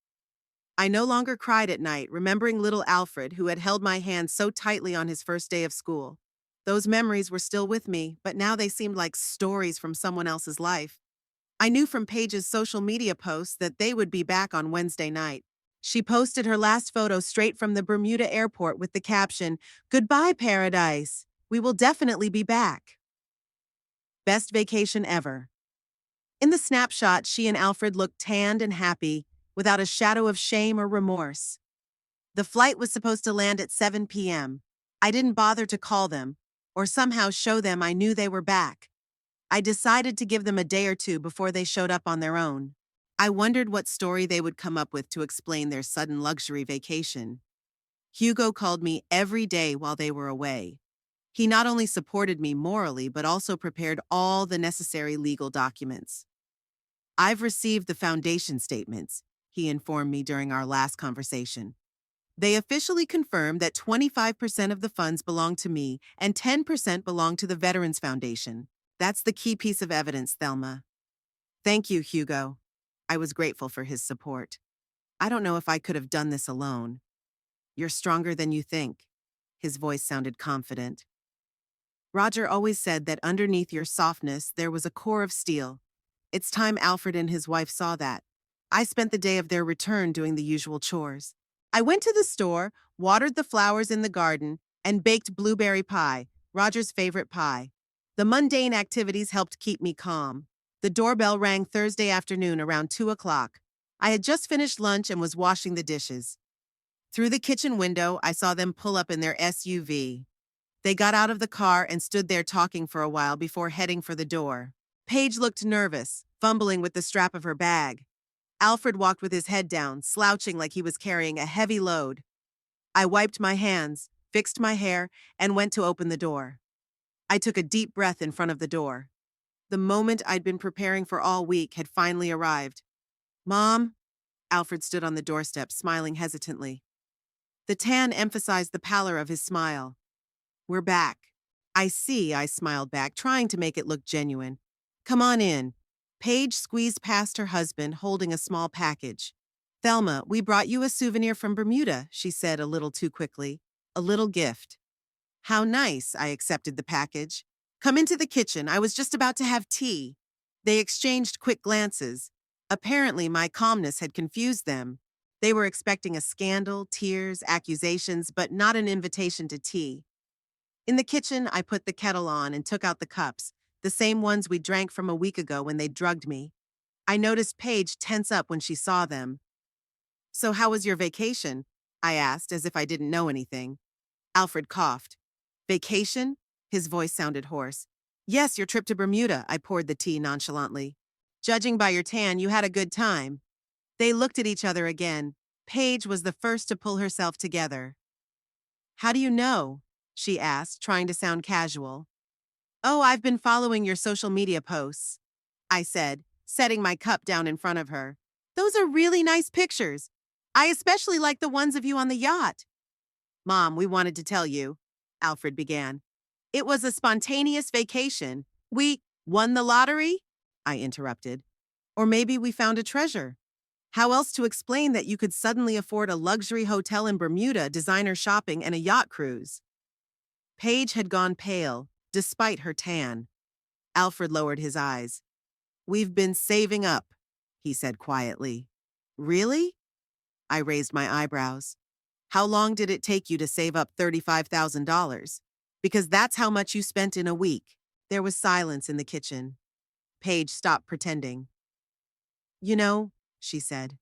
I no longer cried at night, remembering little Alfred, who had held my hand so tightly on his first day of school. Those memories were still with me, but now they seemed like stories from someone else's life. I knew from Paige's social media posts that they would be back on Wednesday night. She posted her last photo straight from the Bermuda airport with the caption, "Goodbye, paradise. We will definitely be back. Best vacation ever." In the snapshot, she and Alfred looked tanned and happy, without a shadow of shame or remorse. The flight was supposed to land at 7 p.m. I didn't bother to call them, or somehow show them I knew they were back. I decided to give them a day or two before they showed up on their own. I wondered what story they would come up with to explain their sudden luxury vacation. Hugo called me every day while they were away. He not only supported me morally, but also prepared all the necessary legal documents. "I've received the foundation statements," he informed me during our last conversation. "They officially confirmed that 25% of the funds belong to me and 10% belong to the Veterans Foundation. That's the key piece of evidence, Thelma." "Thank you, Hugo." I was grateful for his support. "I don't know if I could have done this alone." "You're stronger than you think." His voice sounded confident. "Roger always said that underneath your softness there was a core of steel. It's time Alfred and his wife saw that." I spent the day of their return doing the usual chores. I went to the store, watered the flowers in the garden, and baked blueberry pie, Roger's favorite pie. The mundane activities helped keep me calm. The doorbell rang Thursday afternoon around 2 o'clock. I had just finished lunch and was washing the dishes. Through the kitchen window, I saw them pull up in their SUV. They got out of the car and stood there talking for a while before heading for the door. Paige looked nervous, fumbling with the strap of her bag. Alfred walked with his head down, slouching like he was carrying a heavy load. I wiped my hands, fixed my hair, and went to open the door. I took a deep breath in front of the door. The moment I'd been preparing for all week had finally arrived. "Mom?" Alfred stood on the doorstep, smiling hesitantly. The tan emphasized the pallor of his smile. "We're back." "I see," I smiled back, trying to make it look genuine. "Come on in." Paige squeezed past her husband, holding a small package. "Thelma, we brought you a souvenir from Bermuda," she said a little too quickly. "A little gift." "How nice," I accepted the package. "Come into the kitchen. I was just about to have tea." They exchanged quick glances. Apparently, my calmness had confused them. They were expecting a scandal, tears, accusations, but not an invitation to tea. In the kitchen, I put the kettle on and took out the cups, the same ones we drank from a week ago when they drugged me. I noticed Paige tense up when she saw them. "So how was your vacation?" I asked, as if I didn't know anything. Alfred coughed. "Vacation?" His voice sounded hoarse. "Yes, your trip to Bermuda," I poured the tea nonchalantly. "Judging by your tan, you had a good time." They looked at each other again. Paige was the first to pull herself together. "How do you know?" she asked, trying to sound casual. "Oh, I've been following your social media posts," I said, setting my cup down in front of her. "Those are really nice pictures. I especially like the ones of you on the yacht." "Mom, we wanted to tell you," Alfred began. "It was a spontaneous vacation. We won the lottery?" I interrupted. "Or maybe we found a treasure. How else to explain that you could suddenly afford a luxury hotel in Bermuda, designer shopping, and a yacht cruise?" Paige had gone pale, despite her tan. Alfred lowered his eyes. "We've been saving up," he said quietly. "Really?" I raised my eyebrows. "How long did it take you to save up $35,000? Because that's how much you spent in a week." There was silence in the kitchen. Paige stopped pretending. "You know," she said.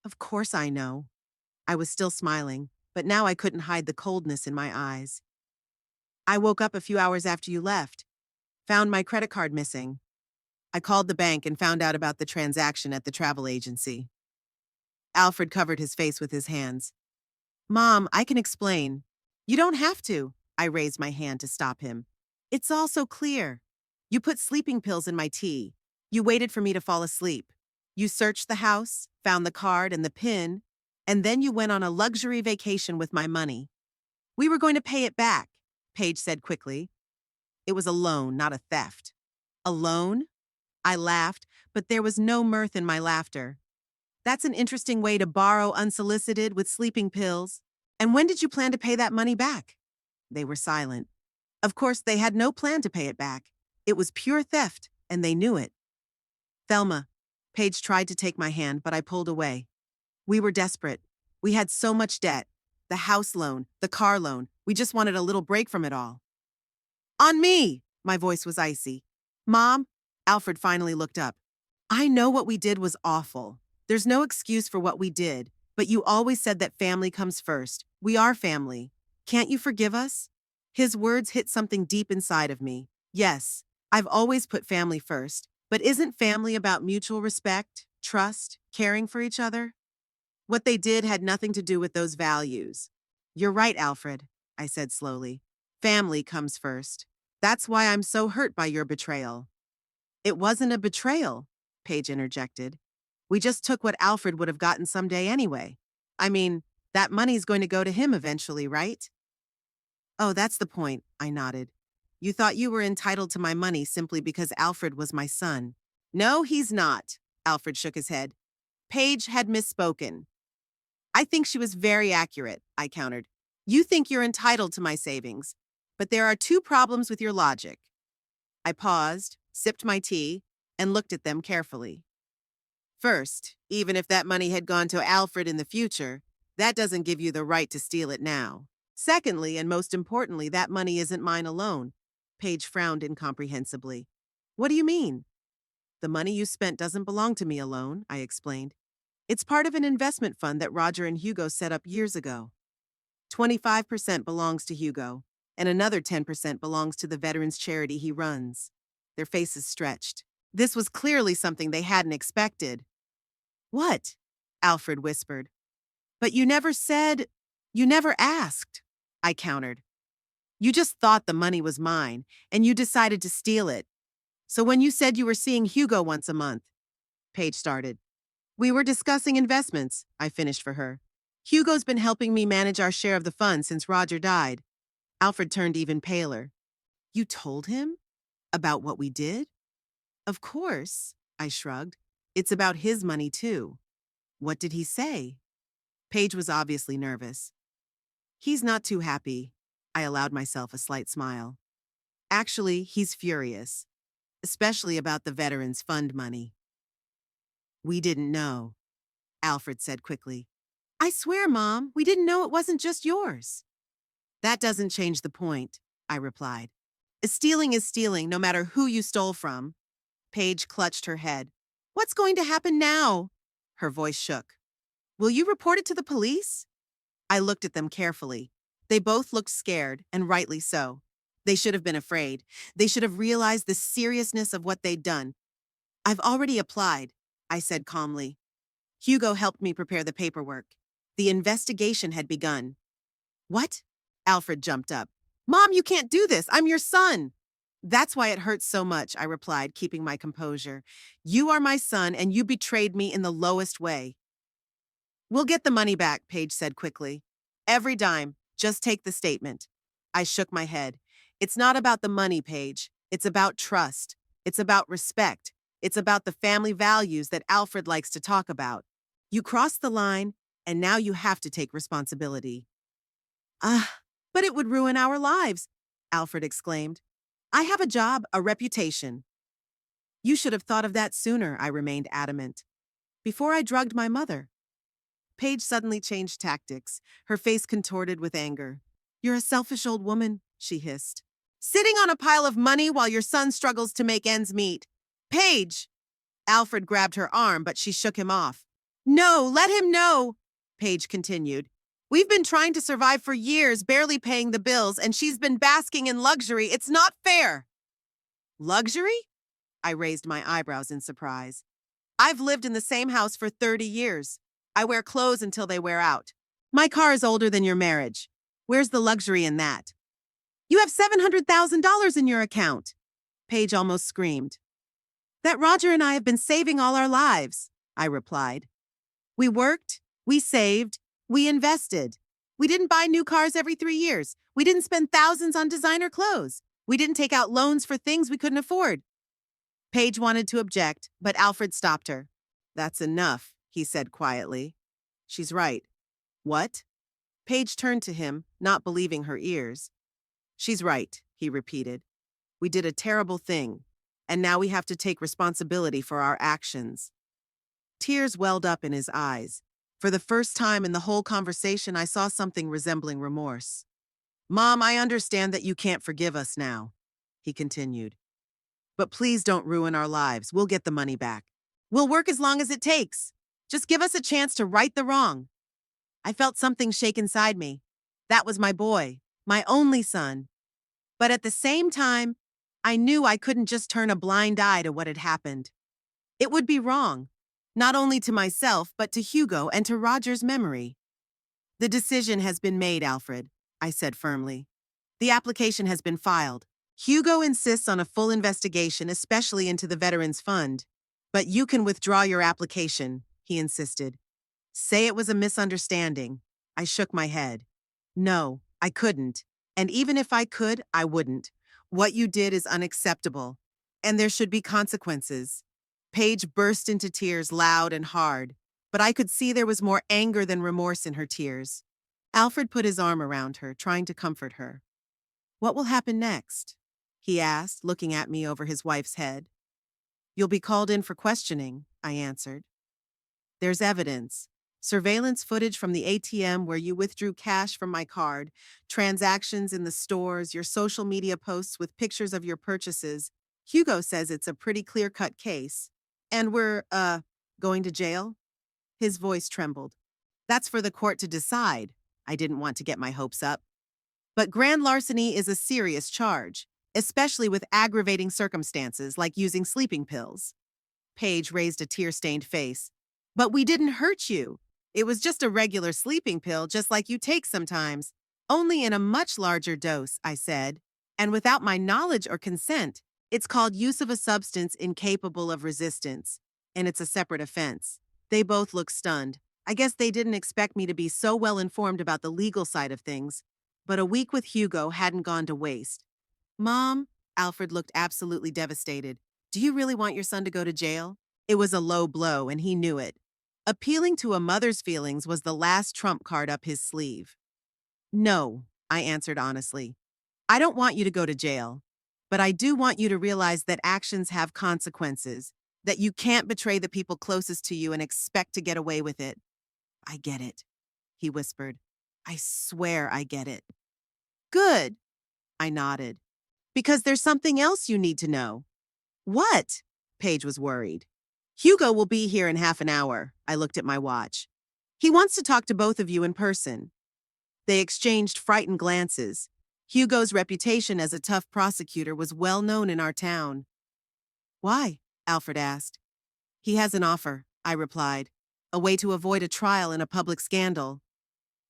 "Of course I know." I was still smiling, but now I couldn't hide the coldness in my eyes. "I woke up a few hours after you left. Found my credit card missing. I called the bank and found out about the transaction at the travel agency." Alfred covered his face with his hands. "Mom, I can explain." "You don't have to." I raised my hand to stop him. "It's all so clear. You put sleeping pills in my tea. You waited for me to fall asleep. You searched the house, found the card and the pin, and then you went on a luxury vacation with my money. We were going to pay it back," Paige said quickly. "It was a loan, not a theft." "A loan?" I laughed, but there was no mirth in my laughter. "That's an interesting way to borrow unsolicited with sleeping pills. And when did you plan to pay that money back?" They were silent. Of course, they had no plan to pay it back. It was pure theft, and they knew it. "Thelma." Paige tried to take my hand, but I pulled away. "We were desperate. We had so much debt. The house loan, the car loan. We just wanted a little break from it all." "On me!" My voice was icy. "Mom," Alfred finally looked up. "I know what we did was awful. There's no excuse for what we did, but you always said that family comes first. We are family. Can't you forgive us?" His words hit something deep inside of me. Yes, I've always put family first, but isn't family about mutual respect, trust, caring for each other? What they did had nothing to do with those values. "You're right, Alfred," I said slowly. "Family comes first. That's why I'm so hurt by your betrayal." "It wasn't a betrayal," Paige interjected. "We just took what Alfred would have gotten someday anyway. I mean, that money's going to go to him eventually, right?" "Oh, that's the point," I nodded. "You thought you were entitled to my money simply because Alfred was my son." "No, he's not," Alfred shook his head. Paige had misspoken. "I think she was very accurate," I countered. "You think you're entitled to my savings, but there are two problems with your logic." I paused, sipped my tea, and looked at them carefully. "First, even if that money had gone to Alfred in the future, that doesn't give you the right to steal it now. Secondly, and most importantly, that money isn't mine alone. Paige frowned incomprehensibly. What do you mean? The money you spent doesn't belong to me alone, I explained. It's part of an investment fund that Roger and Hugo set up years ago. 25% belongs to Hugo, and another 10% belongs to the veterans charity he runs. Their faces stretched. This was clearly something they hadn't expected. What? Alfred whispered. But you never said, you never asked, I countered. You just thought the money was mine, and you decided to steal it. So when you said you were seeing Hugo once a month, Paige started. We were discussing investments, I finished for her. Hugo's been helping me manage our share of the fund since Roger died. Alfred turned even paler. You told him? About what we did? Of course, I shrugged. It's about his money too. What did he say? Paige was obviously nervous. He's not too happy. I allowed myself a slight smile. Actually, he's furious, especially about the veterans fund money. We didn't know, Alfred said quickly. I swear, Mom, we didn't know it wasn't just yours. That doesn't change the point, I replied. Stealing is stealing, no matter who you stole from. Paige clutched her head. What's going to happen now? Her voice shook. Will you report it to the police? I looked at them carefully. They both looked scared, and rightly so. They should have been afraid. They should have realized the seriousness of what they'd done. I've already applied, I said calmly. Hugo helped me prepare the paperwork. The investigation had begun. What? Alfred jumped up. Mom, you can't do this. I'm your son. That's why it hurts so much, I replied, keeping my composure. You are my son, and you betrayed me in the lowest way. We'll get the money back, Paige said quickly. Every dime. Just take the statement. I shook my head. It's not about the money, Paige. It's about trust. It's about respect. It's about the family values that Alfred likes to talk about. You crossed the line, and now you have to take responsibility. But it would ruin our lives, Alfred exclaimed. I have a job, a reputation. You should have thought of that sooner, I remained adamant. Before I drugged my mother. Paige suddenly changed tactics, her face contorted with anger. You're a selfish old woman, she hissed. Sitting on a pile of money while your son struggles to make ends meet. Paige! Alfred grabbed her arm, but she shook him off. No, let him know, Paige continued. We've been trying to survive for years, barely paying the bills, and she's been basking in luxury. It's not fair. Luxury? I raised my eyebrows in surprise. I've lived in the same house for 30 years. I wear clothes until they wear out. My car is older than your marriage. Where's the luxury in that? You have $700,000 in your account. Paige almost screamed. That Roger and I have been saving all our lives, I replied. We worked, we saved, we invested. We didn't buy new cars every 3 years. We didn't spend thousands on designer clothes. We didn't take out loans for things we couldn't afford. Paige wanted to object, but Alfred stopped her. That's enough, he said quietly. She's right. What? Paige turned to him, not believing her ears. She's right, he repeated. We did a terrible thing, and now we have to take responsibility for our actions. Tears welled up in his eyes. For the first time in the whole conversation, I saw something resembling remorse. Mom, I understand that you can't forgive us now, he continued. But please don't ruin our lives. We'll get the money back. We'll work as long as it takes. Just give us a chance to right the wrong. I felt something shake inside me. That was my boy, my only son. But at the same time, I knew I couldn't just turn a blind eye to what had happened. It would be wrong, not only to myself, but to Hugo and to Roger's memory. The decision has been made, Alfred, I said firmly. The application has been filed. Hugo insists on a full investigation, especially into the Veterans Fund. But you can withdraw your application, he insisted. Say it was a misunderstanding. I shook my head. No, I couldn't. And even if I could, I wouldn't. What you did is unacceptable, and there should be consequences. Paige burst into tears loud and hard, but I could see there was more anger than remorse in her tears. Alfred put his arm around her, trying to comfort her. What will happen next? He asked, looking at me over his wife's head. You'll be called in for questioning, I answered. There's evidence, Surveillance footage from the ATM where you withdrew cash from my card, transactions in the stores, your social media posts with pictures of your purchases. Hugo says it's a pretty clear-cut case. And we're, going to jail? His voice trembled. That's for the court to decide. I didn't want to get my hopes up. But grand larceny is a serious charge, especially with aggravating circumstances like using sleeping pills. Paige raised a tear-stained face. But we didn't hurt you. It was just a regular sleeping pill, just like you take sometimes. Only in a much larger dose, I said. And without my knowledge or consent. It's called use of a substance incapable of resistance. And it's a separate offense. They both looked stunned. I guess they didn't expect me to be so well informed about the legal side of things. But a week with Hugo hadn't gone to waste. Mom, Alfred looked absolutely devastated. Do you really want your son to go to jail? It was a low blow, and he knew it. Appealing to a mother's feelings was the last trump card up his sleeve. No, I answered honestly. I don't want you to go to jail. But I do want you to realize that actions have consequences, that you can't betray the people closest to you and expect to get away with it. I get it, he whispered. I swear I get it. Good, I nodded. Because there's something else you need to know. What? Paige was worried. Hugo will be here in half an hour. I looked at my watch. He wants to talk to both of you in person. They exchanged frightened glances. Hugo's reputation as a tough prosecutor was well known in our town. Why? Alfred asked. He has an offer, I replied. A way to avoid a trial in a public scandal.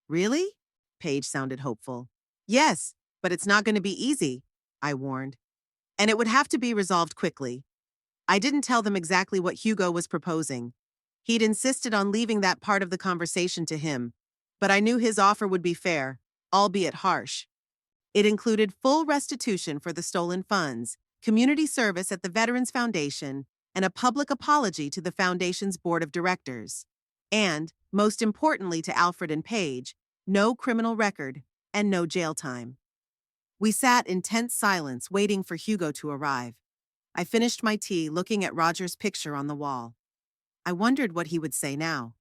Really? Paige sounded hopeful. Yes, but it's not going to be easy, I warned. And it would have to be resolved quickly. I didn't tell them exactly what Hugo was proposing. He'd insisted on leaving that part of the conversation to him, but I knew his offer would be fair, albeit harsh. It included full restitution for the stolen funds, community service at the Veterans Foundation, and a public apology to the Foundation's board of directors. And, most importantly to Alfred and Paige, no criminal record and no jail time. We sat in tense silence waiting for Hugo to arrive. I finished my tea looking at Roger's picture on the wall. I wondered what he would say now.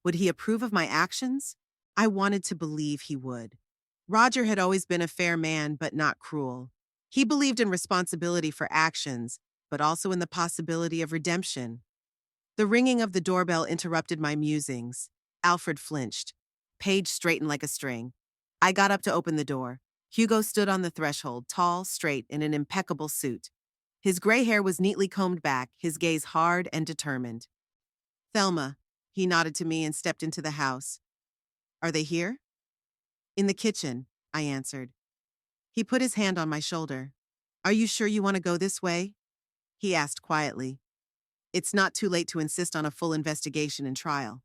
Would he approve of my actions? I wanted to believe he would. Roger had always been a fair man, but not cruel. He believed in responsibility for actions, but also in the possibility of redemption. The ringing of the doorbell interrupted my musings. Alfred flinched. Paige straightened like a string. I got up to open the door. Hugo stood on the threshold, tall, straight, in an impeccable suit. His gray hair was neatly combed back, his gaze hard and determined. Thelma, he nodded to me and stepped into the house. Are they here? In the kitchen, I answered. He put his hand on my shoulder. Are you sure you want to go this way? He asked quietly. It's not too late to insist on a full investigation and trial.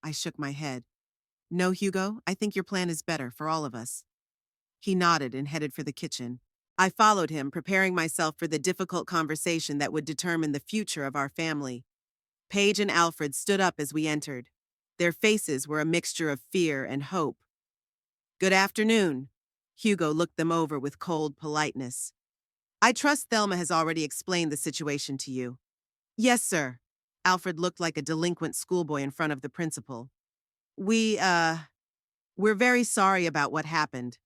I shook my head. No, Hugo, I think your plan is better for all of us. He nodded and headed for the kitchen. I followed him, preparing myself for the difficult conversation that would determine the future of our family. Paige and Alfred stood up as we entered. Their faces were a mixture of fear and hope. Good afternoon. Hugo looked them over with cold politeness. I trust Thelma has already explained the situation to you. Yes, sir. Alfred looked like a delinquent schoolboy in front of the principal. We're very sorry about what happened.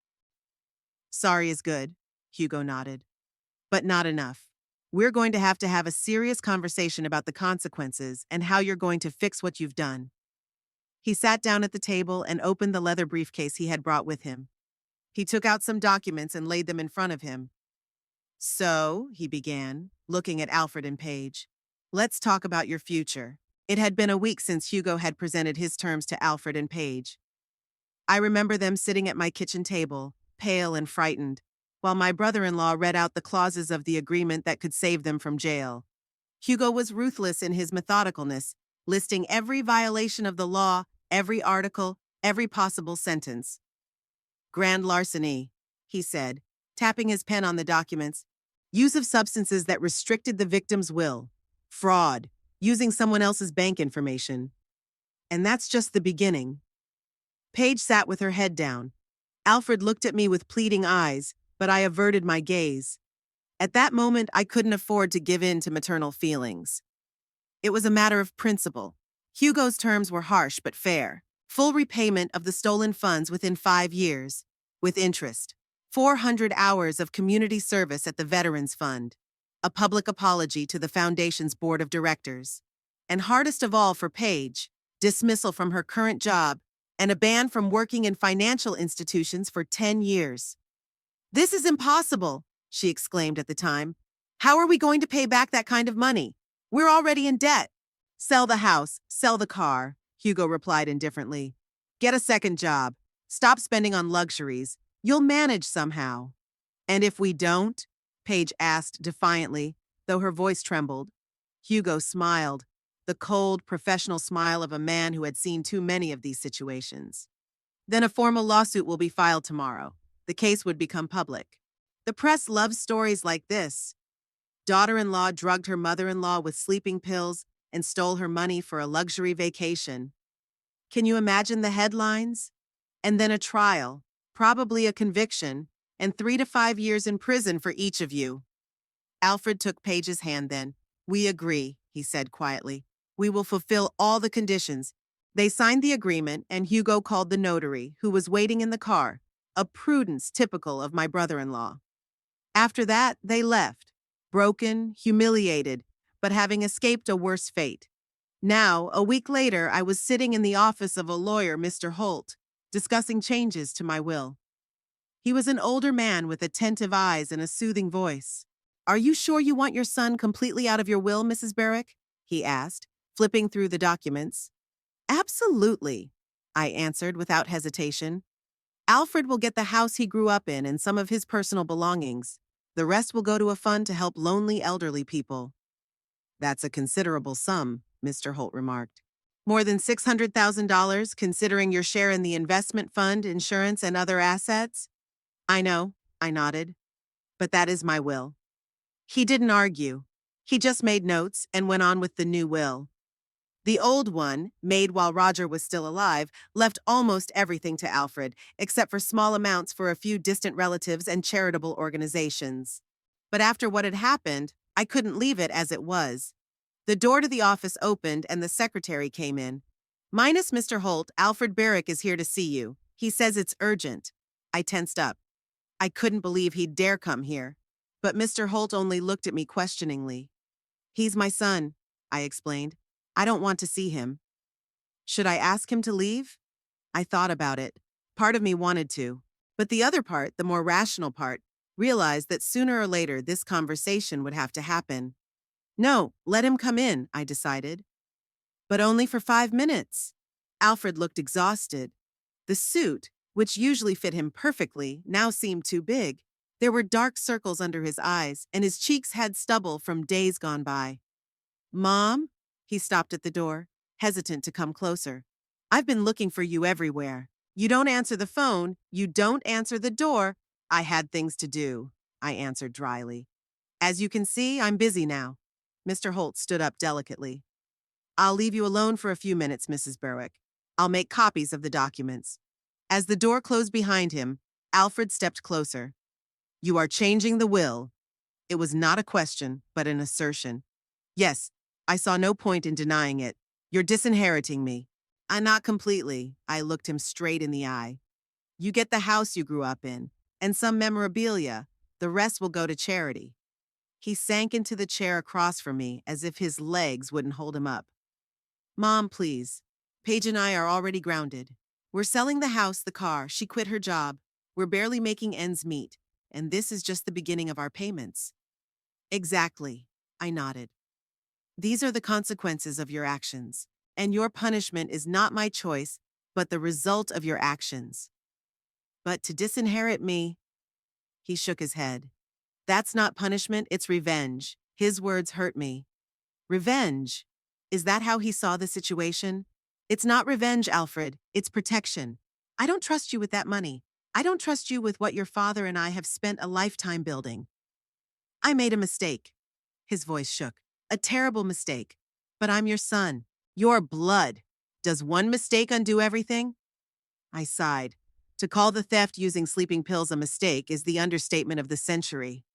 Sorry is good, Hugo nodded. But not enough. We're going to have a serious conversation about the consequences and how you're going to fix what you've done. He sat down at the table and opened the leather briefcase he had brought with him. He took out some documents and laid them in front of him. So, he began, looking at Alfred and Paige. Let's talk about your future. It had been a week since Hugo had presented his terms to Alfred and Paige. I remember them sitting at my kitchen table, pale and frightened, while my brother-in-law read out the clauses of the agreement that could save them from jail. Hugo was ruthless in his methodicalness, listing every violation of the law, every article, every possible sentence. Grand larceny, he said, tapping his pen on the documents. Use of substances that restricted the victim's will. Fraud, using someone else's bank information. And that's just the beginning. Paige sat with her head down. Alfred looked at me with pleading eyes, but I averted my gaze. At that moment, I couldn't afford to give in to maternal feelings. It was a matter of principle. Hugo's terms were harsh but fair. Full repayment of the stolen funds within 5 years, with interest. 400 hours of community service at the Veterans Fund. A public apology to the Foundation's board of directors. And hardest of all for Paige, dismissal from her current job and a ban from working in financial institutions for 10 years. "This is impossible," she exclaimed at the time. "How are we going to pay back that kind of money? We're already in debt." "Sell the house, sell the car," Hugo replied indifferently. "Get a second job. Stop spending on luxuries. You'll manage somehow." "And if we don't?" Paige asked defiantly, though her voice trembled. Hugo smiled, the cold, professional smile of a man who had seen too many of these situations. "Then a formal lawsuit will be filed tomorrow. The case would become public. The press loves stories like this. Daughter-in-law drugged her mother-in-law with sleeping pills and stole her money for a luxury vacation. Can you imagine the headlines? And then a trial, probably a conviction, and 3 to 5 years in prison for each of you." Alfred took Paige's hand then. "We agree," he said quietly. "We will fulfill all the conditions." They signed the agreement, and Hugo called the notary, who was waiting in the car, a prudence typical of my brother-in-law. After that, they left, broken, humiliated, but having escaped a worse fate. Now, a week later, I was sitting in the office of a lawyer, Mr. Holt, discussing changes to my will. He was an older man with attentive eyes and a soothing voice. "Are you sure you want your son completely out of your will, Mrs. Barrick?" he asked, flipping through the documents. "Absolutely," I answered without hesitation. "Alfred will get the house he grew up in and some of his personal belongings. The rest will go to a fund to help lonely elderly people." "That's a considerable sum," Mr. Holt remarked. "More than $600,000, considering your share in the investment fund, insurance, and other assets?" "I know," I nodded. "But that is my will." He didn't argue. He just made notes and went on with the new will. The old one, made while Roger was still alive, left almost everything to Alfred, except for small amounts for a few distant relatives and charitable organizations. But after what had happened, I couldn't leave it as it was. The door to the office opened and the secretary came in. "Minus Mr. Holt, Alfred Barrick is here to see you. He says it's urgent." I tensed up. I couldn't believe he'd dare come here. But Mr. Holt only looked at me questioningly. "He's my son," I explained. "I don't want to see him." Should I ask him to leave? I thought about it. Part of me wanted to. But the other part, the more rational part, realized that sooner or later this conversation would have to happen. "No, let him come in," I decided. "But only for 5 minutes." Alfred looked exhausted. The suit, which usually fit him perfectly, now seemed too big. There were dark circles under his eyes, and his cheeks had stubble from days gone by. "Mom?" He stopped at the door, hesitant to come closer. "I've been looking for you everywhere. You don't answer the phone, you don't answer the door." "I had things to do," I answered dryly. "As you can see, I'm busy now." Mr. Holt stood up delicately. "I'll leave you alone for a few minutes, Mrs. Berwick. I'll make copies of the documents." As the door closed behind him, Alfred stepped closer. "You are changing the will." It was not a question, but an assertion. "Yes, I saw no point in denying it. You're disinheriting me." Not completely." I looked him straight in the eye. "You get the house you grew up in, and some memorabilia. The rest will go to charity." He sank into the chair across from me as if his legs wouldn't hold him up. "Mom, please. Paige and I are already grounded. We're selling the house, the car. She quit her job. We're barely making ends meet. And this is just the beginning of our payments." "Exactly," I nodded. "These are the consequences of your actions. And your punishment is not my choice, but the result of your actions. But to disinherit me..." He shook his head. "That's not punishment, it's revenge." His words hurt me. Revenge? Is that how he saw the situation? "It's not revenge, Alfred. It's protection. I don't trust you with that money. I don't trust you with what your father and I have spent a lifetime building. I made a mistake." His voice shook. "A terrible mistake. But I'm your son. Your blood. Does one mistake undo everything?" I sighed. To call the theft using sleeping pills a mistake is the understatement of the century.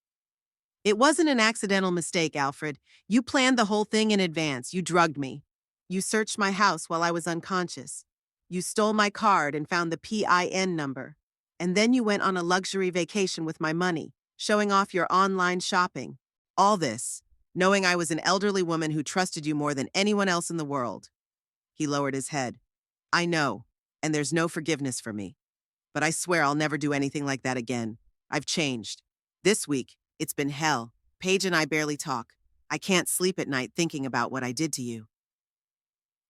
"It wasn't an accidental mistake, Alfred. You planned the whole thing in advance. You drugged me. You searched my house while I was unconscious. You stole my card and found the PIN number. And then you went on a luxury vacation with my money, showing off your online shopping. All this, knowing I was an elderly woman who trusted you more than anyone else in the world. He lowered his head. I know, and there's no forgiveness for me. But I swear I'll never do anything like that again. I've changed. This week, it's been hell. Paige and I barely talk. I can't sleep at night thinking about what I did to you.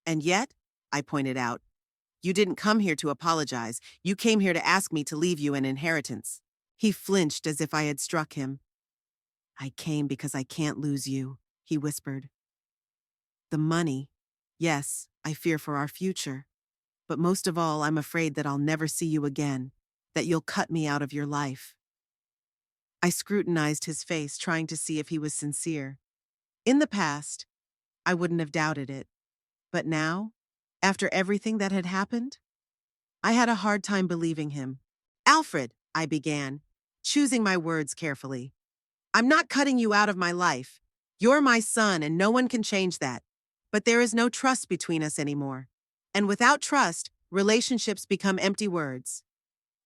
And yet, I pointed out, you didn't come here to apologize. You came here to ask me to leave you an inheritance. He flinched as if I had struck him. I came because I can't lose you, he whispered. The money. Yes, I fear for our future. But most of all, I'm afraid that I'll never see you again, that you'll cut me out of your life. I scrutinized his face, trying to see if he was sincere. In the past, I wouldn't have doubted it. But now, after everything that had happened, I had a hard time believing him. Alfred, I began, choosing my words carefully. I'm not cutting you out of my life. You're my son, and no one can change that. But there is no trust between us anymore. And without trust, relationships become empty words.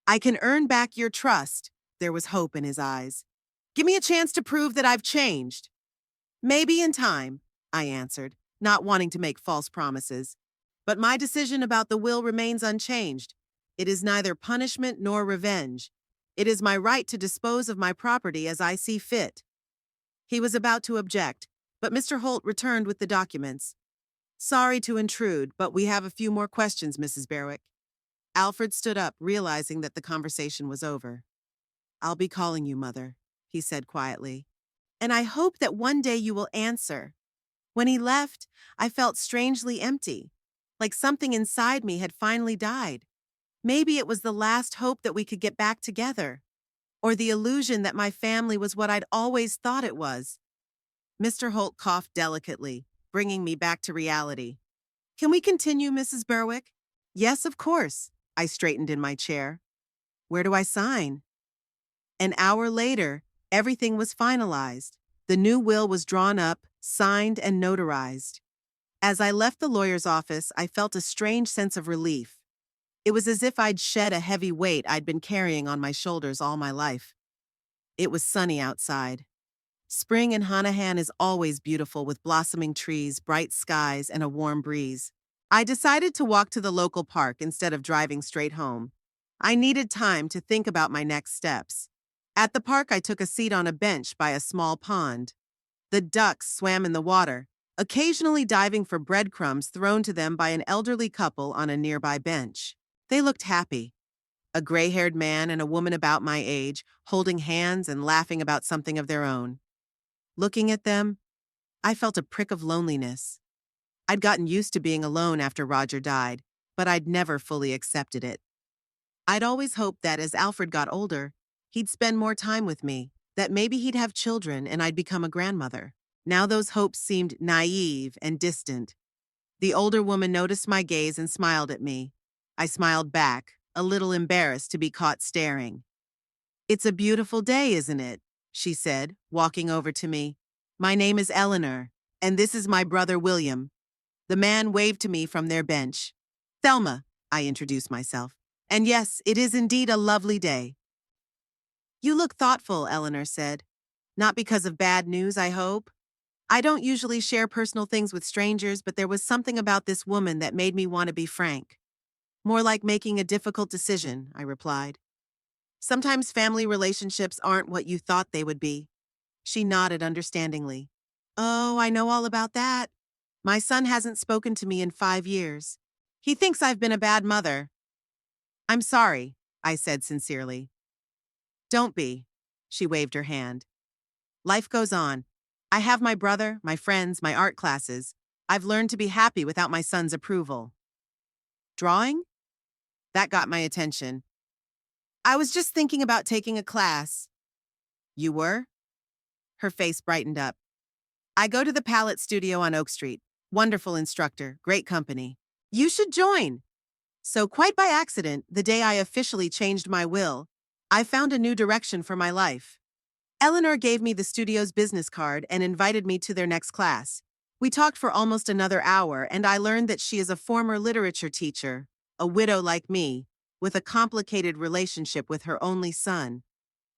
I can earn back your trust. There was hope in his eyes. Give me a chance to prove that I've changed. Maybe in time, I answered, not wanting to make false promises. But my decision about the will remains unchanged. It is neither punishment nor revenge. It is my right to dispose of my property as I see fit. He was about to object, but Mr. Holt returned with the documents. Sorry to intrude, but we have a few more questions, Mrs. Berwick. Alfred stood up, realizing that the conversation was over. I'll be calling you, Mother, he said quietly. And I hope that one day you will answer. When he left, I felt strangely empty, like something inside me had finally died. Maybe it was the last hope that we could get back together, or the illusion that my family was what I'd always thought it was. Mr. Holt coughed delicately, bringing me back to reality. Can we continue, Mrs. Berwick? Yes, of course. I straightened in my chair. Where do I sign? An hour later, everything was finalized. The new will was drawn up, signed, and notarized. As I left the lawyer's office, I felt a strange sense of relief. It was as if I'd shed a heavy weight I'd been carrying on my shoulders all my life. It was sunny outside. Spring in Hanahan is always beautiful with blossoming trees, bright skies, and a warm breeze. I decided to walk to the local park instead of driving straight home. I needed time to think about my next steps. At the park, I took a seat on a bench by a small pond. The ducks swam in the water, occasionally diving for breadcrumbs thrown to them by an elderly couple on a nearby bench. They looked happy. A gray-haired man and a woman about my age, holding hands and laughing about something of their own. Looking at them, I felt a prick of loneliness. I'd gotten used to being alone after Roger died, but I'd never fully accepted it. I'd always hoped that as Alfred got older, he'd spend more time with me, that maybe he'd have children and I'd become a grandmother. Now those hopes seemed naive and distant. The older woman noticed my gaze and smiled at me. I smiled back, a little embarrassed to be caught staring. It's a beautiful day, isn't it? She said, walking over to me. My name is Eleanor, and this is my brother William. The man waved to me from their bench. Thelma, I introduced myself. And yes, it is indeed a lovely day. You look thoughtful, Eleanor said. Not because of bad news, I hope. I don't usually share personal things with strangers, but there was something about this woman that made me want to be frank. More like making a difficult decision, I replied. Sometimes family relationships aren't what you thought they would be. She nodded understandingly. Oh, I know all about that. My son hasn't spoken to me in 5 years. He thinks I've been a bad mother. I'm sorry, I said sincerely. Don't be, she waved her hand. Life goes on. I have my brother, my friends, my art classes. I've learned to be happy without my son's approval. Drawing? That got my attention. I was just thinking about taking a class. You were? Her face brightened up. I go to the Palette Studio on Oak Street. Wonderful instructor, great company. You should join. So quite by accident, the day I officially changed my will, I found a new direction for my life. Eleanor gave me the studio's business card and invited me to their next class. We talked for almost another hour, and I learned that she is a former literature teacher, a widow like me, with a complicated relationship with her only son.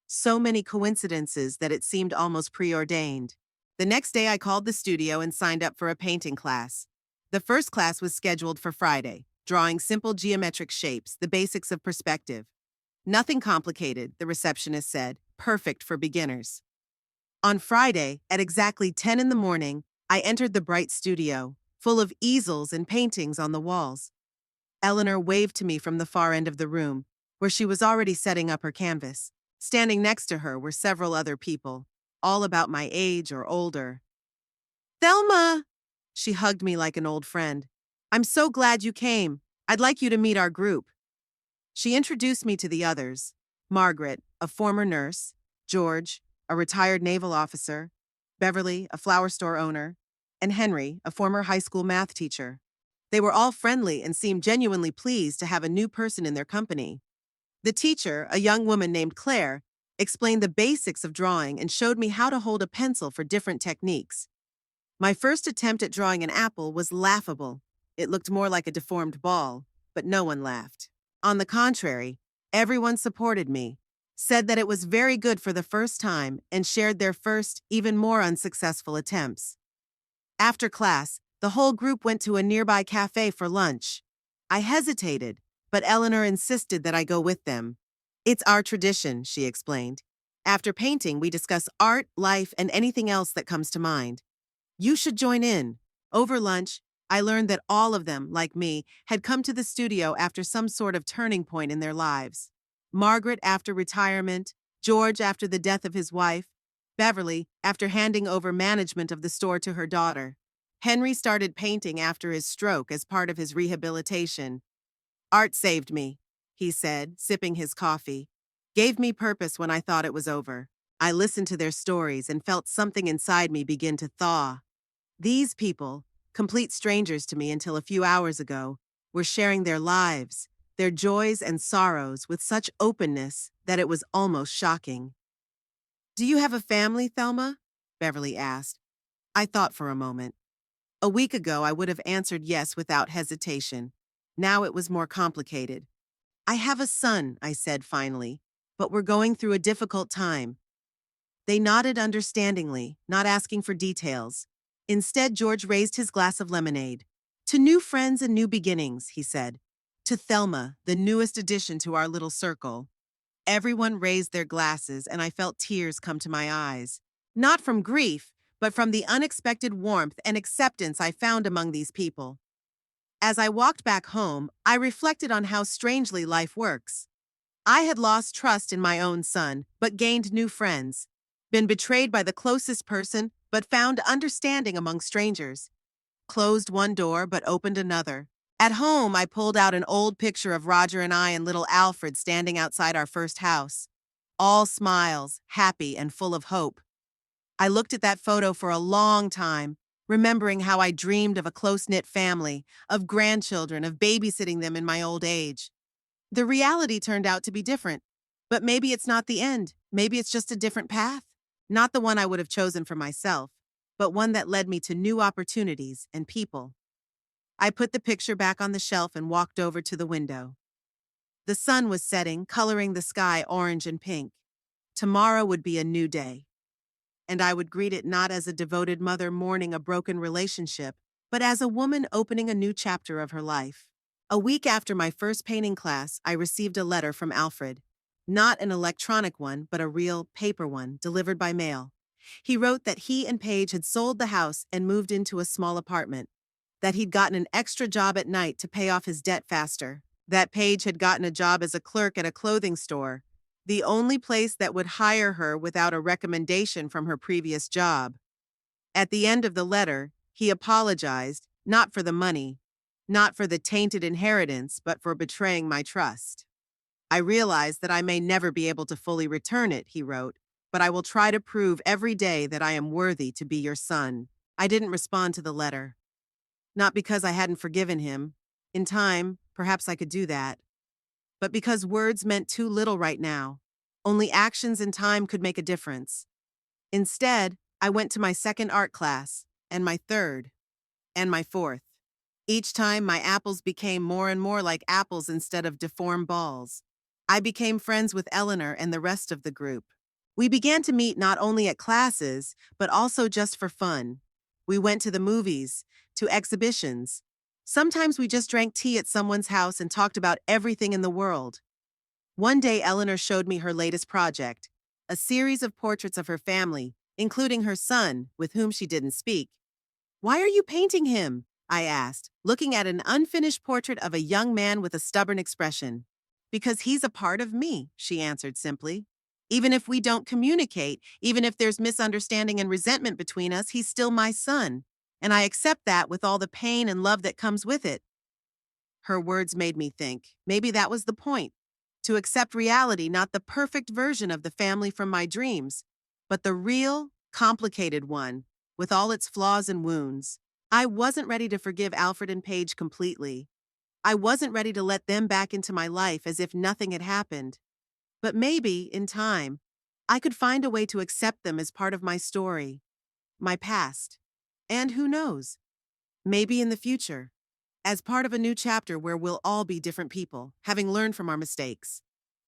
So many coincidences that it seemed almost preordained. The next day, I called the studio and signed up for a painting class. The first class was scheduled for Friday, drawing simple geometric shapes, the basics of perspective. Nothing complicated, the receptionist said, perfect for beginners. On Friday, at exactly 10 in the morning, I entered the bright studio, full of easels and paintings on the walls. Eleanor waved to me from the far end of the room, where she was already setting up her canvas. Standing next to her were several other people, all about my age or older. Thelma! She hugged me like an old friend. I'm so glad you came. I'd like you to meet our group. She introduced me to the others. Margaret, a former nurse, George, a retired naval officer, Beverly, a flower store owner, and Henry, a former high school math teacher. They were all friendly and seemed genuinely pleased to have a new person in their company. The teacher, a young woman named Claire, explained the basics of drawing and showed me how to hold a pencil for different techniques. My first attempt at drawing an apple was laughable. It looked more like a deformed ball, but no one laughed. On the contrary, everyone supported me, said that it was very good for the first time, and shared their first, even more unsuccessful attempts. After class, the whole group went to a nearby cafe for lunch. I hesitated, but Eleanor insisted that I go with them. It's our tradition, she explained. After painting, we discuss art, life, and anything else that comes to mind. You should join in. Over lunch, I learned that all of them, like me, had come to the studio after some sort of turning point in their lives. Margaret after retirement, George after the death of his wife, Beverly after handing over management of the store to her daughter. Henry started painting after his stroke as part of his rehabilitation. Art saved me, he said, sipping his coffee. Gave me purpose when I thought it was over. I listened to their stories and felt something inside me begin to thaw. These people, complete strangers to me until a few hours ago, were sharing their lives, their joys and sorrows with such openness that it was almost shocking. Do you have a family, Thelma? Beverly asked. I thought for a moment. A week ago, I would have answered yes without hesitation. Now it was more complicated. I have a son, I said finally, but we're going through a difficult time. They nodded understandingly, not asking for details. Instead, George raised his glass of lemonade. To new friends and new beginnings, he said. To Thelma, the newest addition to our little circle. Everyone raised their glasses, and I felt tears come to my eyes. Not from grief, but from the unexpected warmth and acceptance I found among these people. As I walked back home, I reflected on how strangely life works. I had lost trust in my own son, but gained new friends. Been betrayed by the closest person, but found understanding among strangers. Closed one door, but opened another. At home, I pulled out an old picture of Roger and I and little Alfred standing outside our first house. All smiles, happy and full of hope. I looked at that photo for a long time, remembering how I dreamed of a close-knit family, of grandchildren, of babysitting them in my old age. The reality turned out to be different. But maybe it's not the end. Maybe it's just a different path. Not the one I would have chosen for myself, but one that led me to new opportunities and people. I put the picture back on the shelf and walked over to the window. The sun was setting, coloring the sky orange and pink. Tomorrow would be a new day. And I would greet it not as a devoted mother mourning a broken relationship, but as a woman opening a new chapter of her life. A week after my first painting class, I received a letter from Alfred. Not an electronic one, but a real paper one, delivered by mail. He wrote that he and Paige had sold the house and moved into a small apartment, that he'd gotten an extra job at night to pay off his debt faster, that Paige had gotten a job as a clerk at a clothing store, the only place that would hire her without a recommendation from her previous job. At the end of the letter, he apologized, not for the money, not for the tainted inheritance, but for betraying my trust. I realize that I may never be able to fully return it, he wrote, but I will try to prove every day that I am worthy to be your son. I didn't respond to the letter. Not because I hadn't forgiven him. In time, perhaps I could do that. But because words meant too little right now. Only actions and time could make a difference. Instead, I went to my second art class, and my third, and my fourth. Each time, my apples became more and more like apples instead of deformed balls. I became friends with Eleanor and the rest of the group. We began to meet not only at classes, but also just for fun. We went to the movies, to exhibitions. Sometimes we just drank tea at someone's house and talked about everything in the world. One day, Eleanor showed me her latest project, a series of portraits of her family, including her son, with whom she didn't speak. "Why are you painting him?" I asked, looking at an unfinished portrait of a young man with a stubborn expression. "Because he's a part of me," she answered simply. "Even if we don't communicate, even if there's misunderstanding and resentment between us, he's still my son. And I accept that with all the pain and love that comes with it." Her words made me think, maybe that was the point. To accept reality, not the perfect version of the family from my dreams, but the real, complicated one, with all its flaws and wounds. I wasn't ready to forgive Alfred and Paige completely. I wasn't ready to let them back into my life as if nothing had happened. But maybe, in time, I could find a way to accept them as part of my story, my past. And who knows? Maybe in the future, as part of a new chapter where we'll all be different people, having learned from our mistakes.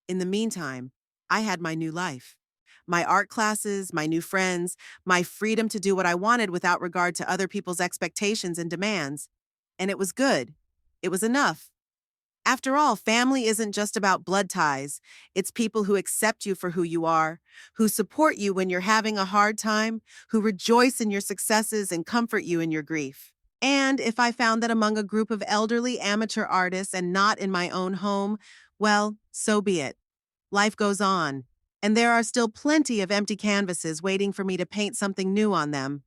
In the meantime, I had my new life. My art classes, my new friends, my freedom to do what I wanted without regard to other people's expectations and demands. And it was good. It was enough. After all, family isn't just about blood ties. It's people who accept you for who you are, who support you when you're having a hard time, who rejoice in your successes and comfort you in your grief. And if I found that among a group of elderly amateur artists and not in my own home, well, so be it. Life goes on, and there are still plenty of empty canvases waiting for me to paint something new on them.